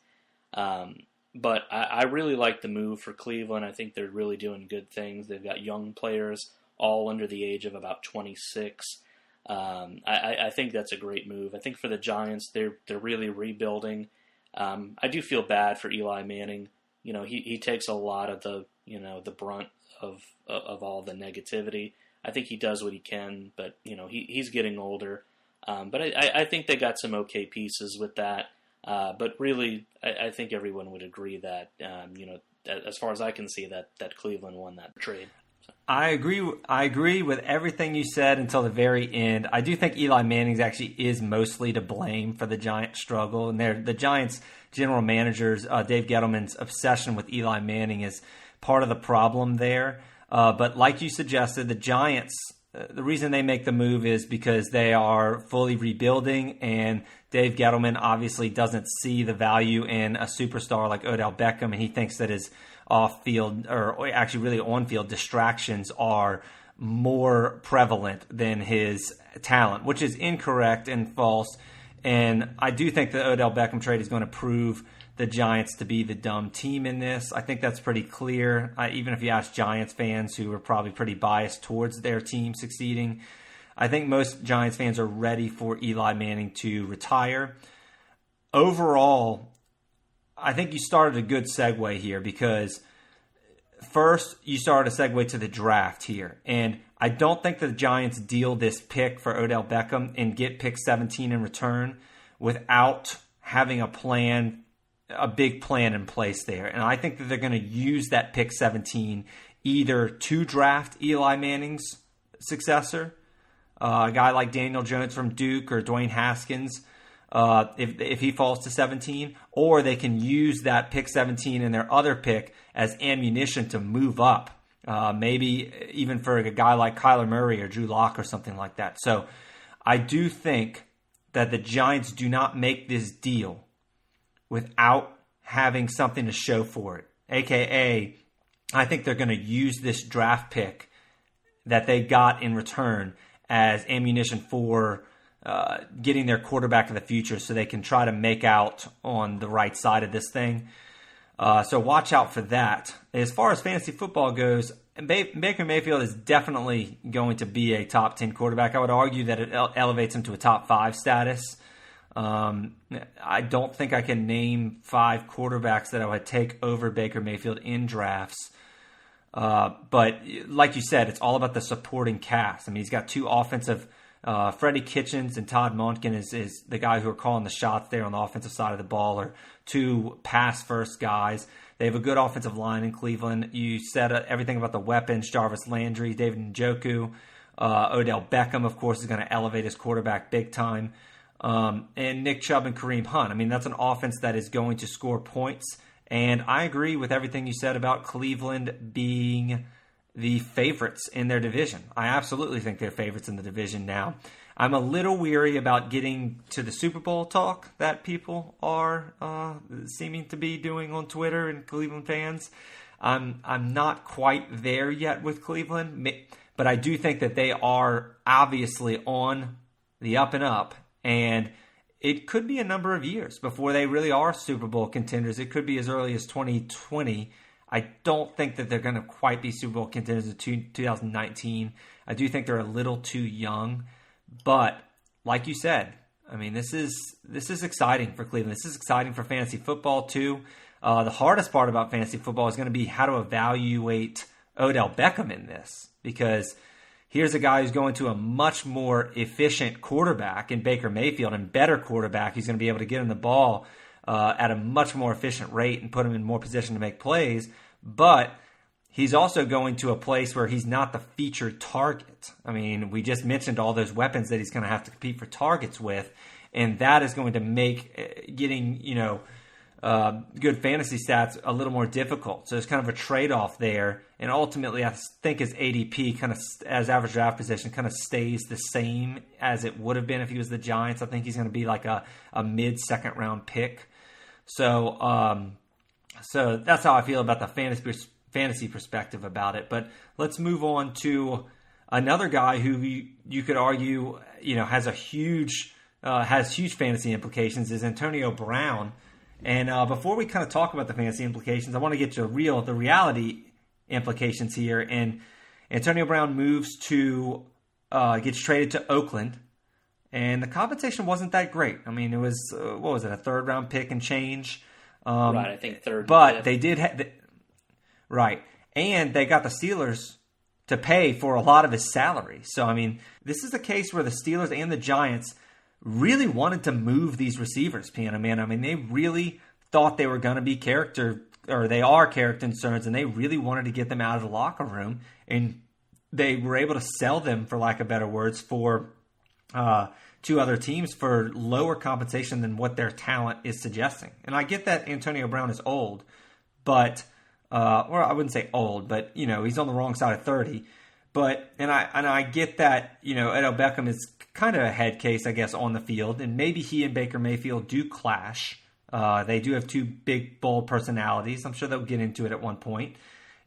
But I really like the move for Cleveland. I think they're really doing good things. They've got young players, all under the age of about 26. I think that's a great move. I think for the Giants, they're really rebuilding. I do feel bad for Eli Manning. He takes a lot of the brunt of all the negativity. I think he does what he can, but he's getting older. But I think they got some okay pieces with that. But really, I think everyone would agree that, as far as I can see, that Cleveland won that trade. So. I agree with everything you said until the very end. I do think Eli Manning actually is mostly to blame for the Giants' struggle. And the Giants' general managers, Dave Gettleman's obsession with Eli Manning is part of the problem there. But like you suggested, the Giants, the reason they make the move is because they are fully rebuilding, and Dave Gettleman obviously doesn't see the value in a superstar like Odell Beckham, and he thinks that his off-field, or actually really on-field distractions are more prevalent than his talent, which is incorrect and false. And I do think the Odell Beckham trade is going to prove the Giants to be the dumb team in this. I think that's pretty clear. Even if you ask Giants fans who are probably pretty biased towards their team succeeding, I think most Giants fans are ready for Eli Manning to retire. Overall, I think you started a good segue here because first you started a segue to the draft here. And I don't think the Giants deal this pick for Odell Beckham and get pick 17 in return without having a big plan in place there. And I think that they're going to use that pick 17 either to draft Eli Manning's successor, a guy like Daniel Jones from Duke or Dwayne Haskins, if he falls to 17, or they can use that pick 17 and their other pick as ammunition to move up, maybe even for a guy like Kyler Murray or Drew Lock or something like that. So I do think that the Giants do not make this deal without having something to show for it. AKA, I think they're going to use this draft pick that they got in return as ammunition for getting their quarterback of the future so they can try to make out on the right side of this thing. So watch out for that. As far as fantasy football goes, Baker Mayfield is definitely going to be a top 10 quarterback. I would argue that it elevates him to a top 5 status. I don't think I can name 5 quarterbacks that I would take over Baker Mayfield in drafts. But like you said, it's all about the supporting cast. I mean, he's got 2 offensive, Freddie Kitchens and Todd Monken is the guy who are calling the shots there on the offensive side of the ball, or 2 pass-first guys. They have a good offensive line in Cleveland. You said everything about the weapons, Jarvis Landry, David Njoku. Odell Beckham, of course, is going to elevate his quarterback big time. And Nick Chubb and Kareem Hunt. I mean, that's an offense that is going to score points. And I agree with everything you said about Cleveland being the favorites in their division. I absolutely think they're favorites in the division now. I'm a little weary about getting to the Super Bowl talk that people are seeming to be doing on Twitter and Cleveland fans. I'm not quite there yet with Cleveland, but I do think that they are obviously on the up and up, and it could be a number of years before they really are Super Bowl contenders. It could be as early as 2020. I don't think that they're going to quite be Super Bowl contenders in 2019. I do think they're a little too young. But like you said, I mean, this is exciting for Cleveland. This is exciting for fantasy football too. The hardest part about fantasy football is going to be how to evaluate Odell Beckham in this, because here's a guy who's going to a much more efficient quarterback in Baker Mayfield, and better quarterback. He's going to be able to get him the ball at a much more efficient rate and put him in more position to make plays. But he's also going to a place where he's not the featured target. I mean, we just mentioned all those weapons that he's going to have to compete for targets with, and that is going to make getting, good fantasy stats a little more difficult. So there's kind of a trade-off there, and ultimately I think his ADP kind of, as average draft position, kind of stays the same as it would have been if he was the Giants. I think he's going to be like a mid-second round pick. So that's how I feel about the fantasy perspective about it. But let's move on to another guy who you could argue, has huge fantasy implications, is Antonio Brown. And before we kind of talk about the fantasy implications, I want to get to the reality implications here. And Antonio Brown gets traded to Oakland, and the compensation wasn't that great. I mean, it was a third round pick and change. Right, I think third. But they did right, and they got the Steelers to pay for a lot of his salary. So I mean, this is a case where the Steelers and the Giants really wanted to move these receivers, Piano Man. I mean, they really thought they were going to be character concerns, and they really wanted to get them out of the locker room, and they were able to sell them, for lack of better words, for to other teams for lower compensation than what their talent is suggesting. And I get that Antonio Brown is old, but or I wouldn't say old, but he's on the wrong side of 30. But I get that Odell Beckham is kind of a head case, I guess, on the field, and maybe he and Baker Mayfield do clash. They do have two big, bold personalities. I'm sure they'll get into it at one point.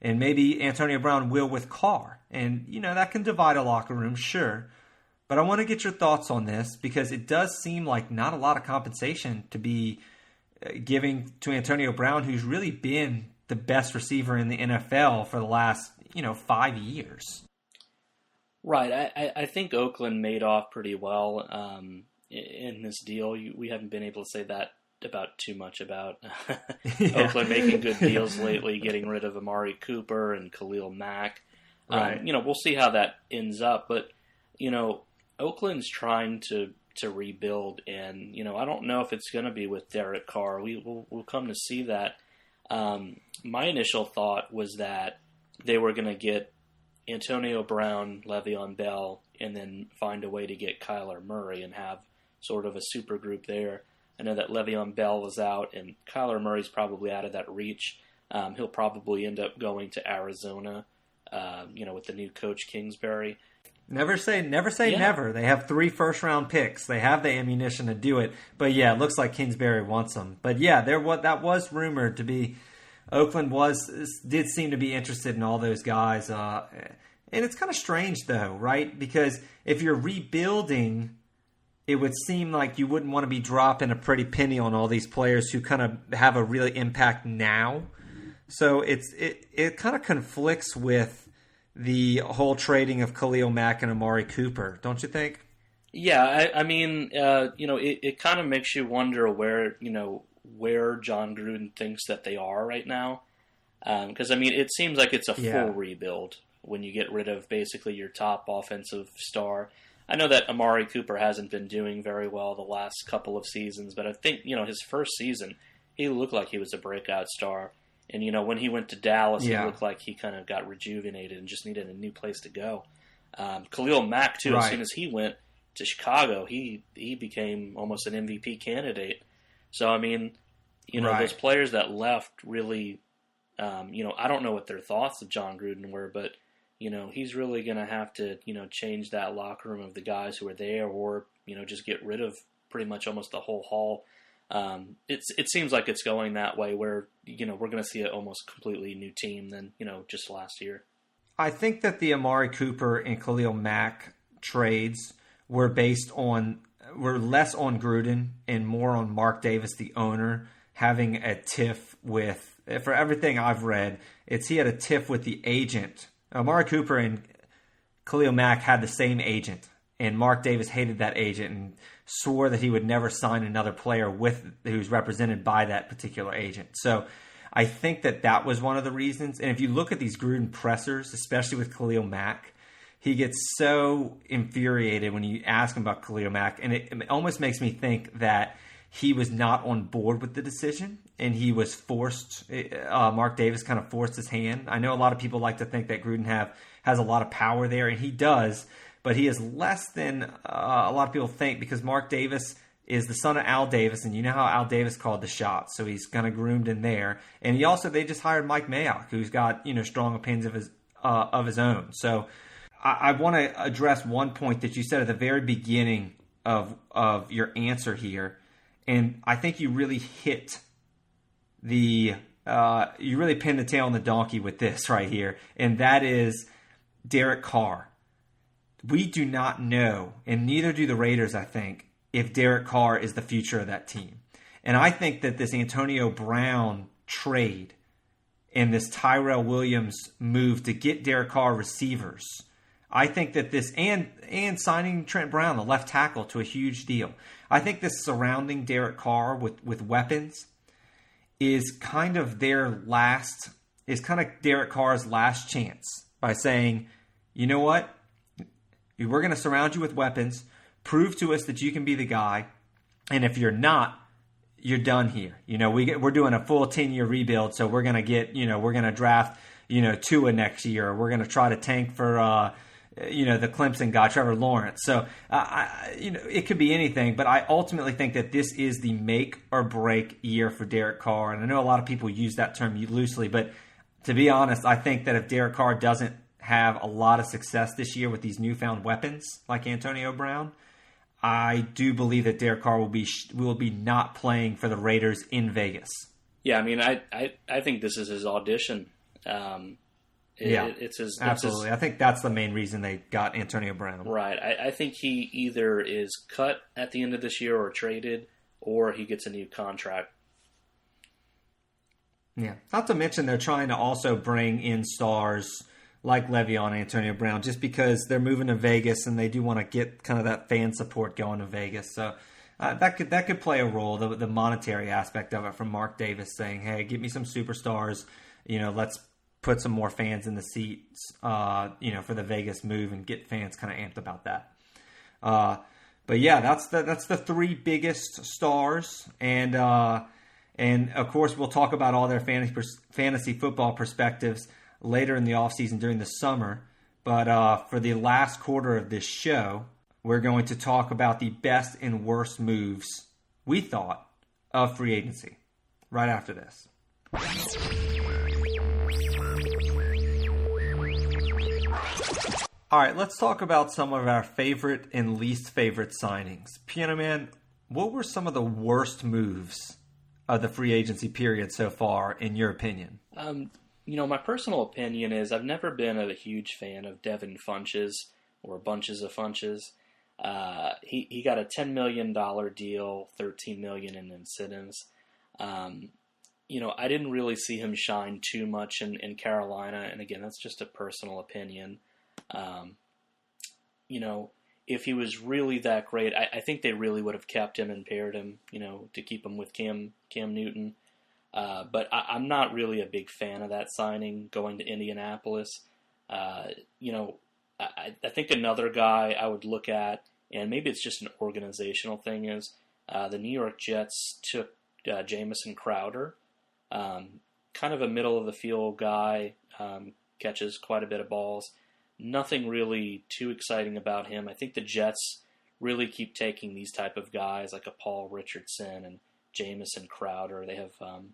And maybe Antonio Brown will with Carr. And, that can divide a locker room, sure. But I want to get your thoughts on this, because it does seem like not a lot of compensation to be giving to Antonio Brown, who's really been the best receiver in the NFL for the last, 5 years. Right. I think Oakland made off pretty well in this deal. We haven't been able to say that about too much about Oakland making good deals lately, getting rid of Amari Cooper and Khalil Mack. Right. We'll see how that ends up. But, Oakland's trying to rebuild, and, I don't know if it's going to be with Derek Carr. We'll come to see that. My initial thought was that they were going to get Antonio Brown, Le'Veon Bell, and then find a way to get Kyler Murray and have sort of a super group there. I know that Le'Veon Bell was out, and Kyler Murray's probably out of that reach. He'll probably end up going to Arizona, with the new coach Kingsbury. Never say never. They have 3 first-round picks. They have the ammunition to do it. But yeah, it looks like Kingsbury wants them. But yeah, that was rumored to be. Oakland did seem to be interested in all those guys. And it's kind of strange, though, right? Because if you're rebuilding, it would seem like you wouldn't want to be dropping a pretty penny on all these players who kind of have a really impact now. So it kind of conflicts with the whole trading of Khalil Mack and Amari Cooper, don't you think? Yeah, I mean, it kind of makes you wonder where John Gruden thinks that they are right now. Because, it seems like it's a full rebuild when you get rid of basically your top offensive star. I know that Amari Cooper hasn't been doing very well the last couple of seasons, but I think, his first season, he looked like he was a breakout star. And, when he went to Dallas, It looked like he kind of got rejuvenated and just needed a new place to go. Khalil Mack, too, As soon as he went to Chicago, he became almost an MVP candidate. So, those players that left really, I don't know what their thoughts of John Gruden were, but he's really going to have to, change that locker room of the guys who are there, or, just get rid of pretty much almost the whole haul. It seems like it's going that way where, we're going to see an almost completely new team than, just last year. I think that the Amari Cooper and Khalil Mack trades were less on Gruden and more on Mark Davis, the owner, having a tiff with, for everything I've read, he had a tiff with the agent. Amari Cooper and Khalil Mack had the same agent, and Mark Davis hated that agent and swore that he would never sign another player who's represented by that particular agent. So I think that was one of the reasons. And if you look at these Gruden pressers, especially with Khalil Mack, he gets so infuriated when you ask him about Khalil Mack, and it almost makes me think that he was not on board with the decision, and he was forced. Mark Davis kind of forced his hand. I know a lot of people like to think that Gruden has a lot of power there, and he does, but he is less than a lot of people think, because Mark Davis is the son of Al Davis, and you know how Al Davis called the shots, so he's kind of groomed in there. And they just hired Mike Mayock, who's got strong opinions of his own. So I want to address one point that you said at the very beginning of your answer here, and I think you really hit you really pinned the tail on the donkey with this right here, and that is Derek Carr. We do not know, and neither do the Raiders, I think, if Derek Carr is the future of that team. And I think that this Antonio Brown trade and this Tyrell Williams move to get Derek Carr receivers, I think that this, and signing Trent Brown, the left tackle, to a huge deal, I think this surrounding Derek Carr with weapons is kind of Derek Carr's last chance by saying, you know what? We're going to surround you with weapons. Prove to us that you can be the guy, and if you're not, you're done here. We're doing a full 10-year rebuild, so we're gonna draft Tua next year. Or we're gonna try to tank for the Clemson guy, Trevor Lawrence. So it could be anything, but I ultimately think that this is the make or break year for Derek Carr, and I know a lot of people use that term loosely, but to be honest, I think that if Derek Carr doesn't have a lot of success this year with these newfound weapons like Antonio Brown, I do believe that Derek Carr will be not playing for the Raiders in Vegas. Yeah, I mean, I think this is his audition. It's his absolutely. I think that's the main reason they got Antonio Brown. Right. I think he either is cut at the end of this year or traded, or he gets a new contract. Yeah. Not to mention they're trying to also bring in stars like Le'Veon and Antonio Brown, just because they're moving to Vegas and they do want to get kind of that fan support going to Vegas. So that could play a role, the monetary aspect of it, from Mark Davis saying, hey, give me some superstars, let's put some more fans in the seats, for the Vegas move, and get fans kind of amped about that. But yeah, that's the three biggest stars, and of course we'll talk about all their fantasy football perspectives later in the offseason during the summer. But for the last quarter of this show, we're going to talk about the best and worst moves we thought of free agency right after this. All right, let's talk about some of our favorite and least favorite signings. Piano Man, what were some of the worst moves of the free agency period so far, in your opinion? My personal opinion is I've never been a huge fan of Devin Funches, or bunches of Funches. He got a $10 million deal, $13 million in incentives. I didn't really see him shine too much in Carolina, and again, that's just a personal opinion. If he was really that great, I think they really would have kept him and paired him, to keep him with Cam Newton. But I'm not really a big fan of that signing, going to Indianapolis. I think another guy I would look at, and maybe it's just an organizational thing, is the New York Jets took Jamison Crowder, kind of a middle-of-the-field guy, catches quite a bit of balls. Nothing really too exciting about him. I think the Jets really keep taking these type of guys like a Paul Richardson and Jamison Crowder. They have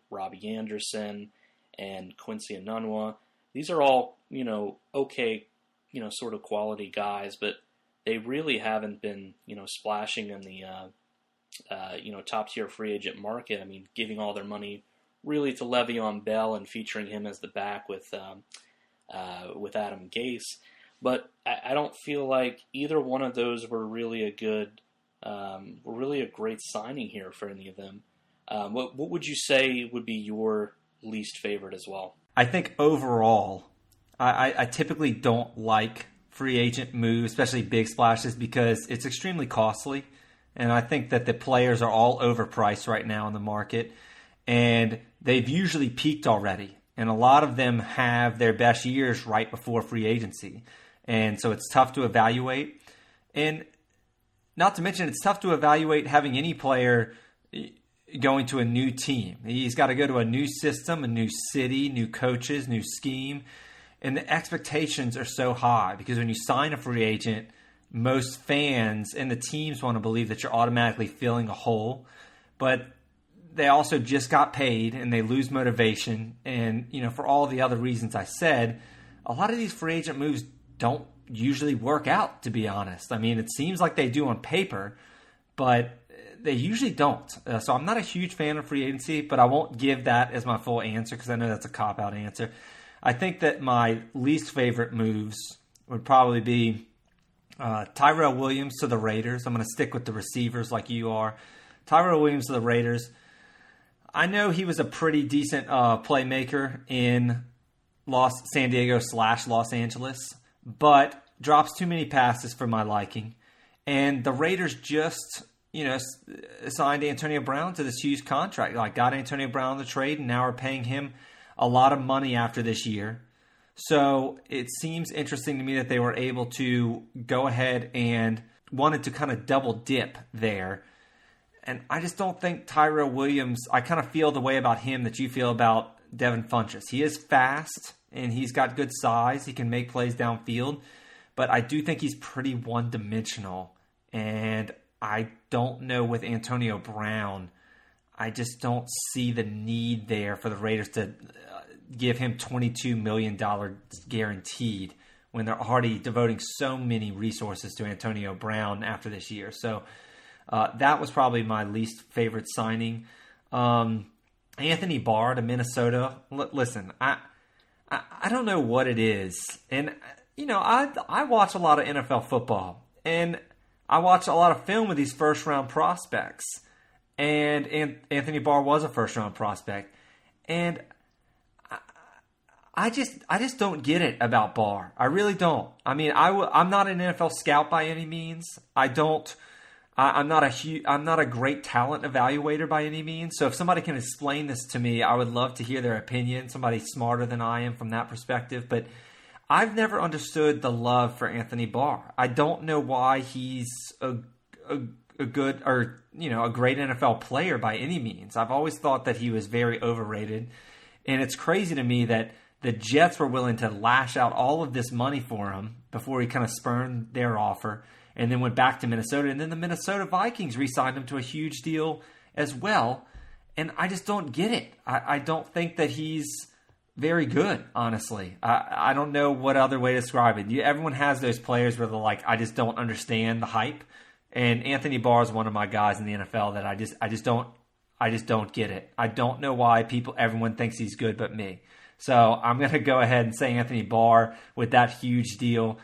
Robbie Anderson and Quincy Enunwa. These are all, okay sort of quality guys, but they really haven't been, splashing in the, top tier free agent market. I mean, giving all their money really to Le'Veon Bell and featuring him as the back with Adam Gase. But I don't feel like either one of those were really a great signing here for any of them. What would you say would be your least favorite as well? I think overall, I typically don't like free agent moves, especially big splashes, because it's extremely costly. And I think that the players are all overpriced right now in the market. And they've usually peaked already. And a lot of them have their best years right before free agency. And so it's tough to evaluate. And not to mention, it's tough to evaluate having any player going to a new team. He's got to go to a new system, a new city, new coaches, new scheme. And the expectations are so high because when you sign a free agent, most fans and the teams want to believe that you're automatically filling a hole. But they also just got paid and they lose motivation. And, for all the other reasons I said, a lot of these free agent moves don't usually work out, to be honest. I mean, it seems like they do on paper, but they usually don't. So I'm not a huge fan of free agency, but I won't give that as my full answer because I know that's a cop-out answer. I think that my least favorite moves would probably be Tyrell Williams to the Raiders. I'm going to stick with the receivers like you are. Tyrell Williams to the Raiders. I know he was a pretty decent playmaker in San Diego / Los Angeles, but drops too many passes for my liking. And the Raiders just, signed Antonio Brown to this huge contract. Got Antonio Brown on the trade and now are paying him a lot of money after this year. So it seems interesting to me that they were able to go ahead and wanted to kind of double dip there. And I just don't think Tyrell Williams, I kind of feel the way about him that you feel about Devin Funchess. He is fast and he's got good size. He can make plays downfield. But I do think he's pretty one-dimensional. And I don't know with Antonio Brown. I just don't see the need there for the Raiders to give him $22 million guaranteed when they're already devoting so many resources to Antonio Brown after this year. So that was probably my least favorite signing. Anthony Barr to Minnesota. Listen, I don't know what it is. And, I watch a lot of NFL football. And I watch a lot of film with these first-round prospects. And Anthony Barr was a first-round prospect. And I just don't get it about Barr. I really don't. I mean, I'm not an NFL scout by any means. I'm not a great talent evaluator by any means. So if somebody can explain this to me, I would love to hear their opinion. Somebody smarter than I am from that perspective. But I've never understood the love for Anthony Barr. I don't know why he's a good or a great NFL player by any means. I've always thought that he was very overrated, and it's crazy to me that the Jets were willing to lash out all of this money for him before he kind of spurned their offer and then went back to Minnesota. And then the Minnesota Vikings re-signed him to a huge deal as well. And I just don't get it. I don't think that he's very good, honestly. I don't know what other way to describe it. Everyone has those players where they're like, I just don't understand the hype. And Anthony Barr is one of my guys in the NFL that I just don't get it. I don't know why everyone thinks he's good but me. So I'm going to go ahead and say Anthony Barr with that huge deal.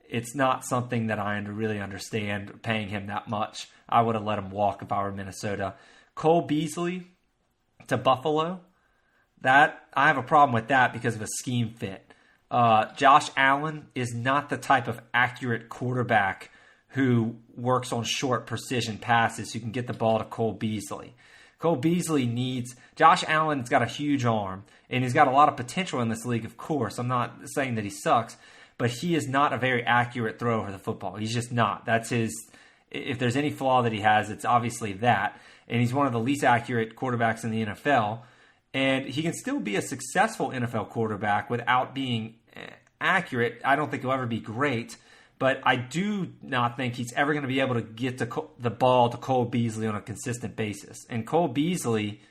It's not something that I really understand paying him that much. I would have let him walk if I were Minnesota. Cole Beasley to Buffalo. That I have a problem with that because of a scheme fit. Josh Allen is not the type of accurate quarterback who works on short precision passes who can get the ball to Cole Beasley. Cole Beasley Josh Allen's got a huge arm, and he's got a lot of potential in this league, of course. I'm not saying that he sucks, but he is not a very accurate thrower of the football. He's just not. That's if there's any flaw that he has, it's obviously that. And he's one of the least accurate quarterbacks in the NFL. And he can still be a successful NFL quarterback without being accurate. I don't think he'll ever be great, but I do not think he's ever going to be able to get the ball to Cole Beasley on a consistent basis. And Cole Beasley,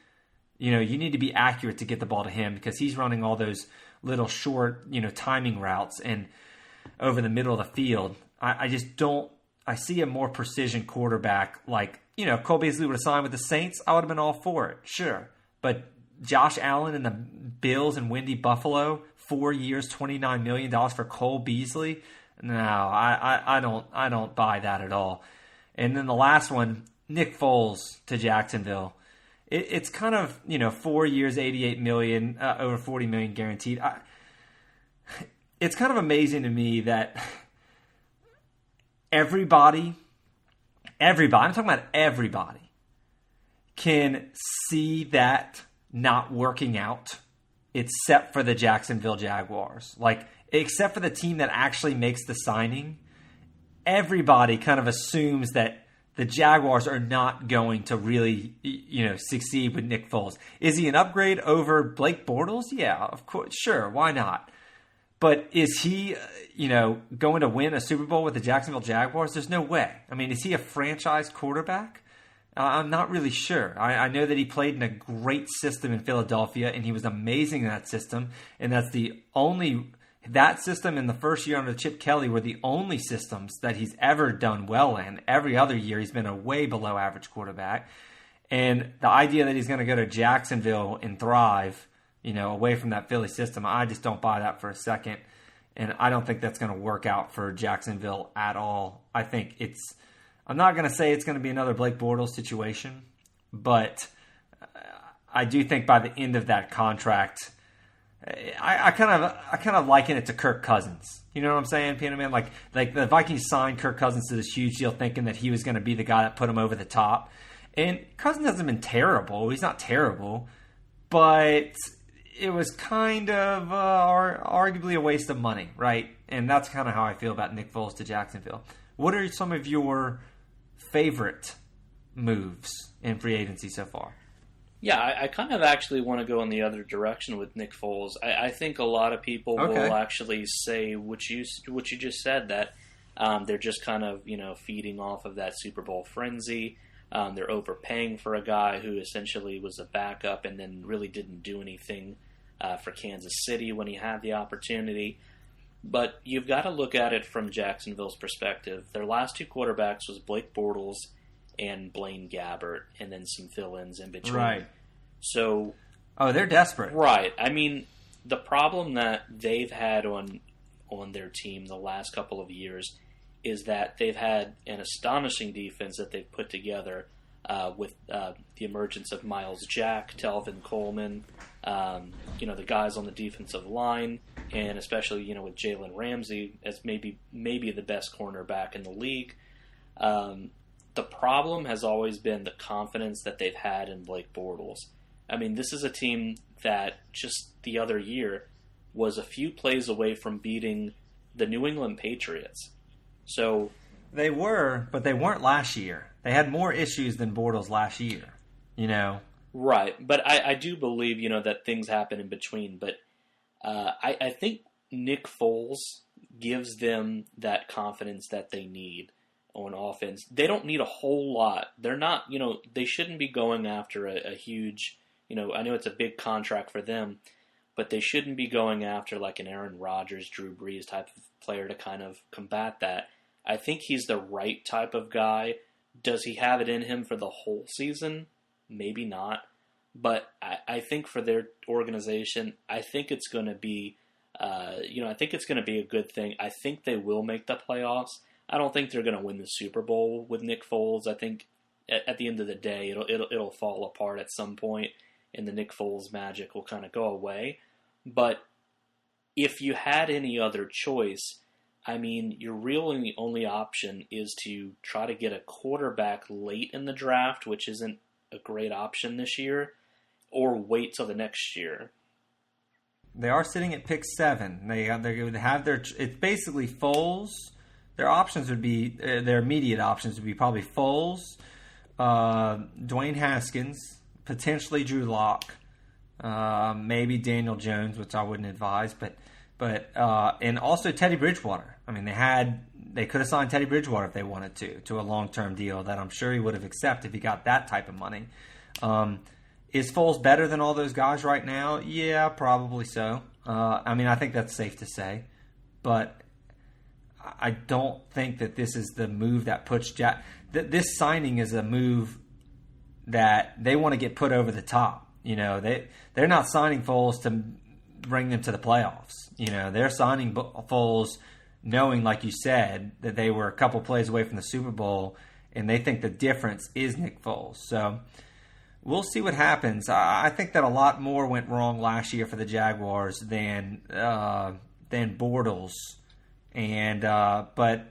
you need to be accurate to get the ball to him because he's running all those little short, timing routes. And over the middle of the field. I just don't. I see a more precision quarterback. Like, Cole Beasley would have signed with the Saints. I would have been all for it, sure. But Josh Allen and the Bills and windy Buffalo, 4 years, $29 million for Cole Beasley. No, I don't buy that at all. And then the last one, Nick Foles to Jacksonville. It's kind of 4 years, $88 million, over $40 million guaranteed. It's kind of amazing to me that everybody, I'm talking about everybody, can see that not working out, except for the Jacksonville Jaguars. Like, except for the team that actually makes the signing, everybody kind of assumes that the Jaguars are not going to really, succeed with Nick Foles. Is he an upgrade over Blake Bortles? Yeah, of course, sure, why not? But is he, going to win a Super Bowl with the Jacksonville Jaguars? There's no way. I mean, is he a franchise quarterback? I'm not really sure. I know that he played in a great system in Philadelphia, and he was amazing in that system. And that's that system and the first year under Chip Kelly were the only systems that he's ever done well in. Every other year, he's been a way below average quarterback. And the idea that he's going to go to Jacksonville and thrive, away from that Philly system, I just don't buy that for a second. And I don't think that's going to work out for Jacksonville at all. I'm not going to say it's going to be another Blake Bortles situation, but I do think by the end of that contract, I kind of liken it to Kirk Cousins. You know what I'm saying, Piano Man? Like the Vikings signed Kirk Cousins to this huge deal thinking that he was going to be the guy that put him over the top. And Cousins hasn't been terrible. He's not terrible. But it was kind of arguably a waste of money, right? And that's kind of how I feel about Nick Foles to Jacksonville. What are some of your favorite moves in free agency so far? Yeah, I kind of actually want to go in the other direction with Nick Foles. I think a lot of people will actually say what you just said, that they're just kind of feeding off of that Super Bowl frenzy. They're overpaying for a guy who essentially was a backup and then really didn't do anything for Kansas City when he had the opportunity. But you've got to look at it from Jacksonville's perspective. Their last two quarterbacks was Blake Bortles and Blaine Gabbert, and then some fill-ins in between. Right. So, they're desperate. Right. I mean, the problem that they've had on their team the last couple of years is that they've had an astonishing defense that they've put together with the emergence of Miles Jack, Telvin Coleman, the guys on the defensive line, and especially with Jalen Ramsey as maybe the best cornerback in the league. The problem has always been the confidence that they've had in Blake Bortles. I mean, this is a team that just the other year was a few plays away from beating the New England Patriots. So they were, but they weren't last year. They had more issues than Bortles last year, Right, but I do believe, that things happen in between. But I think Nick Foles gives them that confidence that they need on offense. They don't need a whole lot. They're not, they shouldn't be going after a huge, I know it's a big contract for them, but they shouldn't be going after like an Aaron Rodgers, Drew Brees type of player to kind of combat that. I think he's the right type of guy. Does he have it in him for the whole season? Maybe not. But I think for their organization, I think it's going to be, I think it's going to be a good thing. I think they will make the playoffs. I don't think they're going to win the Super Bowl with Nick Foles. I think at the end of the day, it'll fall apart at some point, and the Nick Foles magic will kind of go away. But if you had any other choice, I mean, your really only option is to try to get a quarterback late in the draft, which isn't a great option this year, or wait till the next year. They are sitting at pick 7. They would have it's basically Foles. Their options would be, their immediate options would be probably Foles, Dwayne Haskins, potentially Drew Lock, maybe Daniel Jones, which I wouldn't advise, but and also Teddy Bridgewater. I mean, they could have signed Teddy Bridgewater if they wanted to a long-term deal that I'm sure he would have accepted if he got that type of money. Is Foles better than all those guys right now? Yeah, probably so. I mean, I think that's safe to say, but I don't think that this is the move that puts this signing is a move that they want to get put over the top. They're not signing Foles to bring them to the playoffs. They're signing Foles knowing, like you said, that they were a couple plays away from the Super Bowl, and they think the difference is Nick Foles. So we'll see what happens. I think that a lot more went wrong last year for the Jaguars than Bortles, but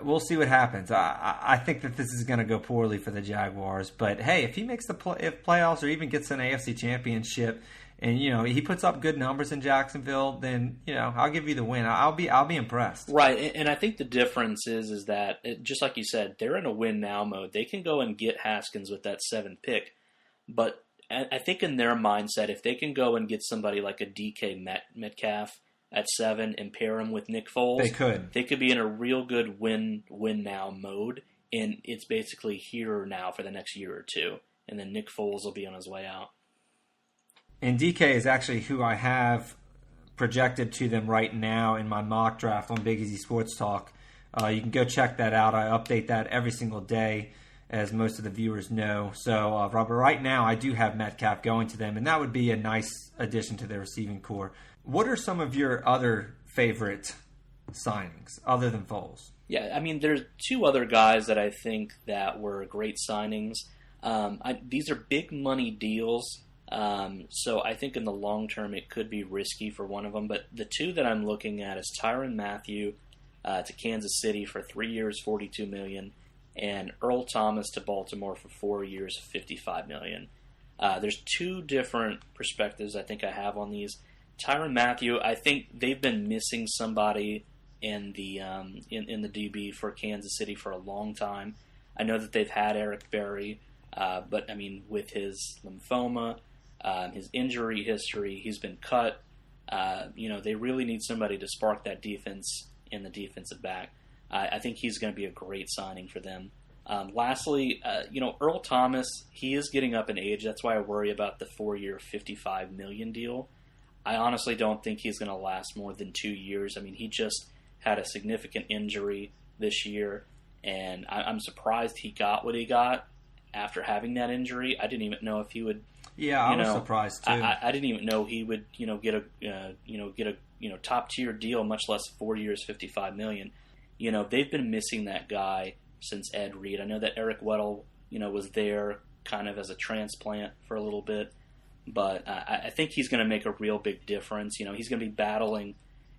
we'll see what happens. I think that this is going to go poorly for the Jaguars. But hey, if he makes the playoffs or even gets an AFC Championship, and he puts up good numbers in Jacksonville, then I'll give you the win. I'll be impressed. Right, and I think the difference is that just like you said, they're in a win now mode. They can go and get Haskins with that 7th pick, but I think in their mindset, if they can go and get somebody like a DK Metcalf at 7 and pair him with Nick Foles, they could be in a real good win now mode, and it's basically here or now for the next year or two, and then Nick Foles will be on his way out. And DK is actually who I have projected to them right now in my mock draft on Big Easy Sports Talk. You can go check that out. I update that every single day, as most of the viewers know. So, Robert, right now I do have Metcalf going to them, and that would be a nice addition to their receiving core. What are some of your other favorite signings other than Foles? Yeah, I mean, there's 2 other guys that I think that were great signings. These are big money deals. So I think in the long term it could be risky for one of them. But the 2 that I'm looking at is Tyrann Mathieu to Kansas City for 3 years, $42 million, and Earl Thomas to Baltimore for 4 years, $55 million. There's 2 different perspectives I think I have on these. Tyrann Mathieu, I think they've been missing somebody in the DB for Kansas City for a long time. I know that they've had Eric Berry, but I mean, with his lymphoma, his injury history, he's been cut. They really need somebody to spark that defense in the defensive back. I think he's going to be a great signing for them. Lastly, Earl Thomas, he is getting up in age. That's why I worry about the 4-year, $55 million deal. I honestly don't think he's going to last more than 2 years. I mean, he just had a significant injury this year, and I'm surprised he got what he got after having that injury. I didn't even know if he would. Yeah, I was surprised too. I didn't even know he would, get a top tier deal, much less 4 years, $55 million. They've been missing that guy since Ed Reed. I know that Eric Weddle, was there kind of as a transplant for a little bit, but I think he's going to make a real big difference. He's going to be battling,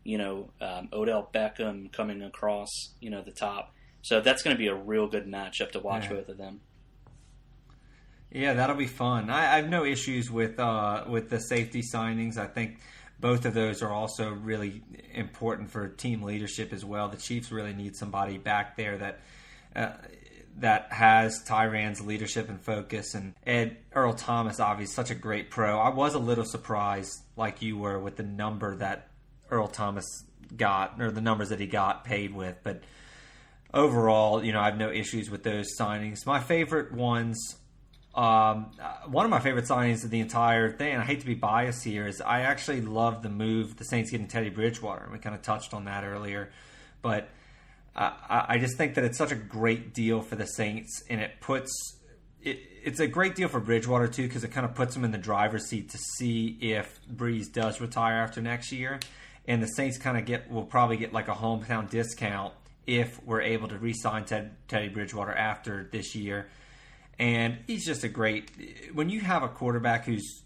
Odell Beckham coming across, the top. So that's going to be a real good matchup to watch both of them. Yeah, that'll be fun. I have no issues with the safety signings. I think both of those are also really important for team leadership as well. The Chiefs really need somebody back there that has Tyrann's leadership and focus. And Earl Thomas, obviously, such a great pro. I was a little surprised, like you were, with the number that Earl Thomas got, or the numbers that he got paid with. But overall, I have no issues with those signings. My favorite ones. One of my favorite signings of the entire thing, and I hate to be biased here, is I actually love the move the Saints getting Teddy Bridgewater. And we kind of touched on that earlier. But I just think that it's such a great deal for the Saints, and it's a great deal for Bridgewater too, because it kind of puts him in the driver's seat to see if Breeze does retire after next year. And the Saints will probably get like a hometown discount if we're able to re-sign Teddy Bridgewater after this year. And he's just when you have a quarterback who's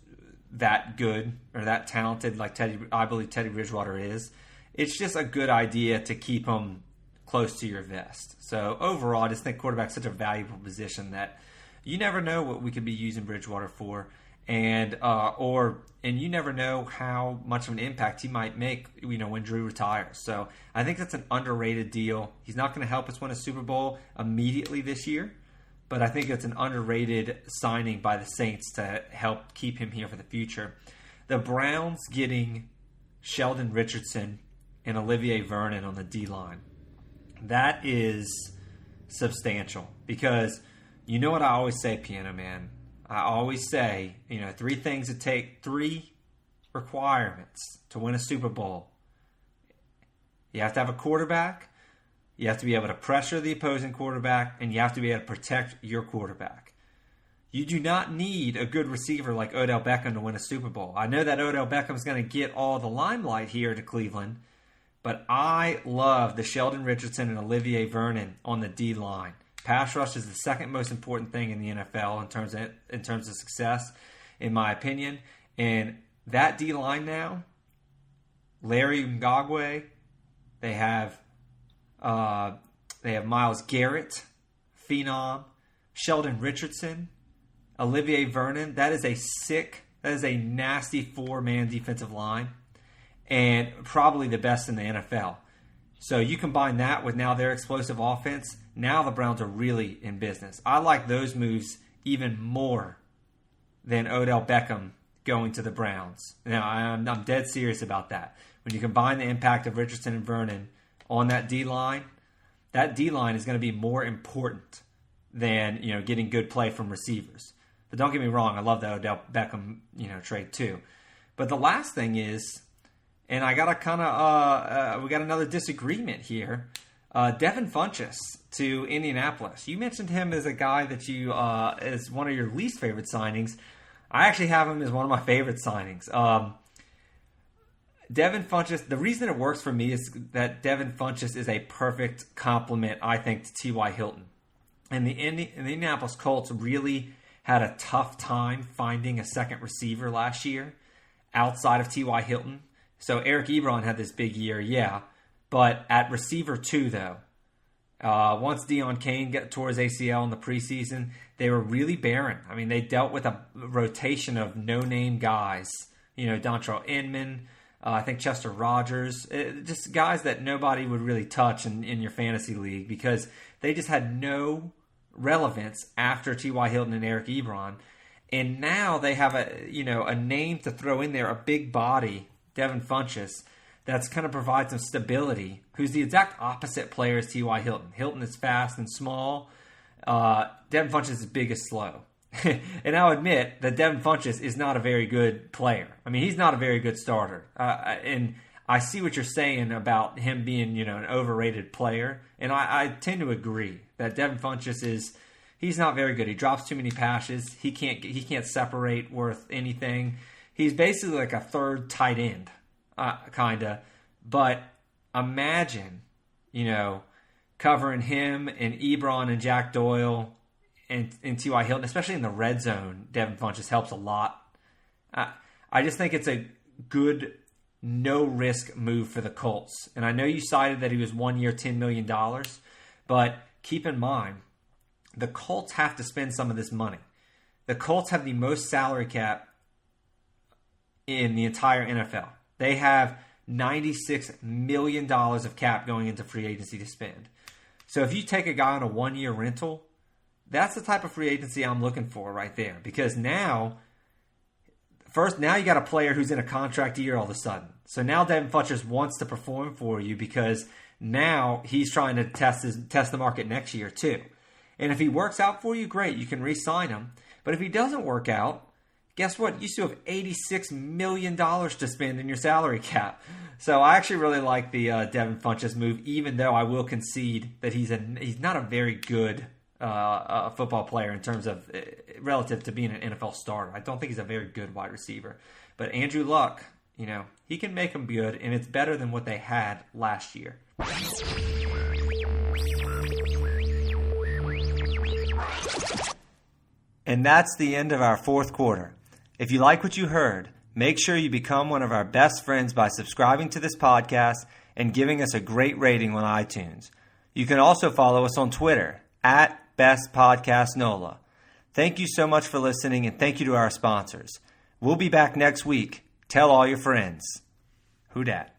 that good or that talented, like I believe Teddy Bridgewater is, it's just a good idea to keep him close to your vest. So overall, I just think quarterback's such a valuable position that you never know what we could be using Bridgewater for, and you never know how much of an impact he might make, when Drew retires. So I think that's an underrated deal. He's not going to help us win a Super Bowl immediately this year, but I think it's an underrated signing by the Saints to help keep him here for the future. The Browns getting Sheldon Richardson and Olivier Vernon on the D-line. That is substantial because you know what I always say, Piano Man? I always say, 3 requirements to win a Super Bowl. You have to have a quarterback. You have to be able to pressure the opposing quarterback, and you have to be able to protect your quarterback. You do not need a good receiver like Odell Beckham to win a Super Bowl. I know that Odell Beckham's going to get all the limelight here to Cleveland, but I love the Sheldon Richardson and Olivier Vernon on the D-line. Pass rush is the second most important thing in the NFL in terms of success, in my opinion. And that D-line now, Larry Ngagwe, they have Myles Garrett, phenom, Sheldon Richardson, Olivier Vernon. That is a nasty 4-man defensive line, and probably the best in the NFL. So you combine that with now their explosive offense, now the Browns are really in business. I like those moves even more than Odell Beckham going to the Browns. Now, I'm dead serious about that. When you combine the impact of Richardson and Vernon on that D-line is going to be more important than, getting good play from receivers. But don't get me wrong, I love the Odell Beckham, trade too. But the last thing is, and I got to we got another disagreement here. Devin Funchess to Indianapolis. You mentioned him as a guy that you as one of your least favorite signings. I actually have him as one of my favorite signings. Devin Funchess, the reason it works for me is that Devin Funchess is a perfect complement, I think, to T.Y. Hilton. And the Indianapolis Colts really had a tough time finding a second receiver last year outside of T.Y. Hilton. So Eric Ebron had this big year, yeah. But at receiver 2, though, once Deion Kane tore his ACL in the preseason, they were really barren. I mean, they dealt with a rotation of no-name guys. Dontrell Inman, I think Chester Rogers, just guys that nobody would really touch in your fantasy league because they just had no relevance after T.Y. Hilton and Eric Ebron. And now they have a name to throw in there, a big body, Devin Funchess, that's going to provide some stability, who's the exact opposite player as T.Y. Hilton. Hilton is fast and small. Devin Funchess is big and slow. And I'll admit that Devin Funchess is not a very good player. I mean, he's not a very good starter. And I see what you're saying about him being, an overrated player. And I tend to agree that Devin Funchess he's not very good. He drops too many passes. He can't separate worth anything. He's basically like a third tight end, kind of. But imagine, covering him and Ebron and Jack Doyle and T.Y. Hilton, especially in the red zone. Devin Funchess helps a lot. I just think it's a good, no-risk move for the Colts. And I know you cited that he was 1 year, $10 million. But keep in mind, the Colts have to spend some of this money. The Colts have the most salary cap in the entire NFL. They have $96 million of cap going into free agency to spend. So if you take a guy on a 1 year rental, that's the type of free agency I'm looking for right there. Because now you got a player who's in a contract year all of a sudden. So now Devin Funchess wants to perform for you because now he's trying to test the market next year too. And if he works out for you, great, you can re-sign him. But if he doesn't work out, guess what? You still have $86 million to spend in your salary cap. So I actually really like the Devin Funchess move, even though I will concede that he's not a very good football player in terms of relative to being an NFL starter. I don't think he's a very good wide receiver. But Andrew Luck, he can make them good, and it's better than what they had last year. And that's the end of our fourth quarter. If you like what you heard, make sure you become one of our best friends by subscribing to this podcast and giving us a great rating on iTunes. You can also follow us on Twitter @BestPodcastNola. Thank you so much for listening, and thank you to our sponsors. We'll be back next week. Tell all your friends. Who dat?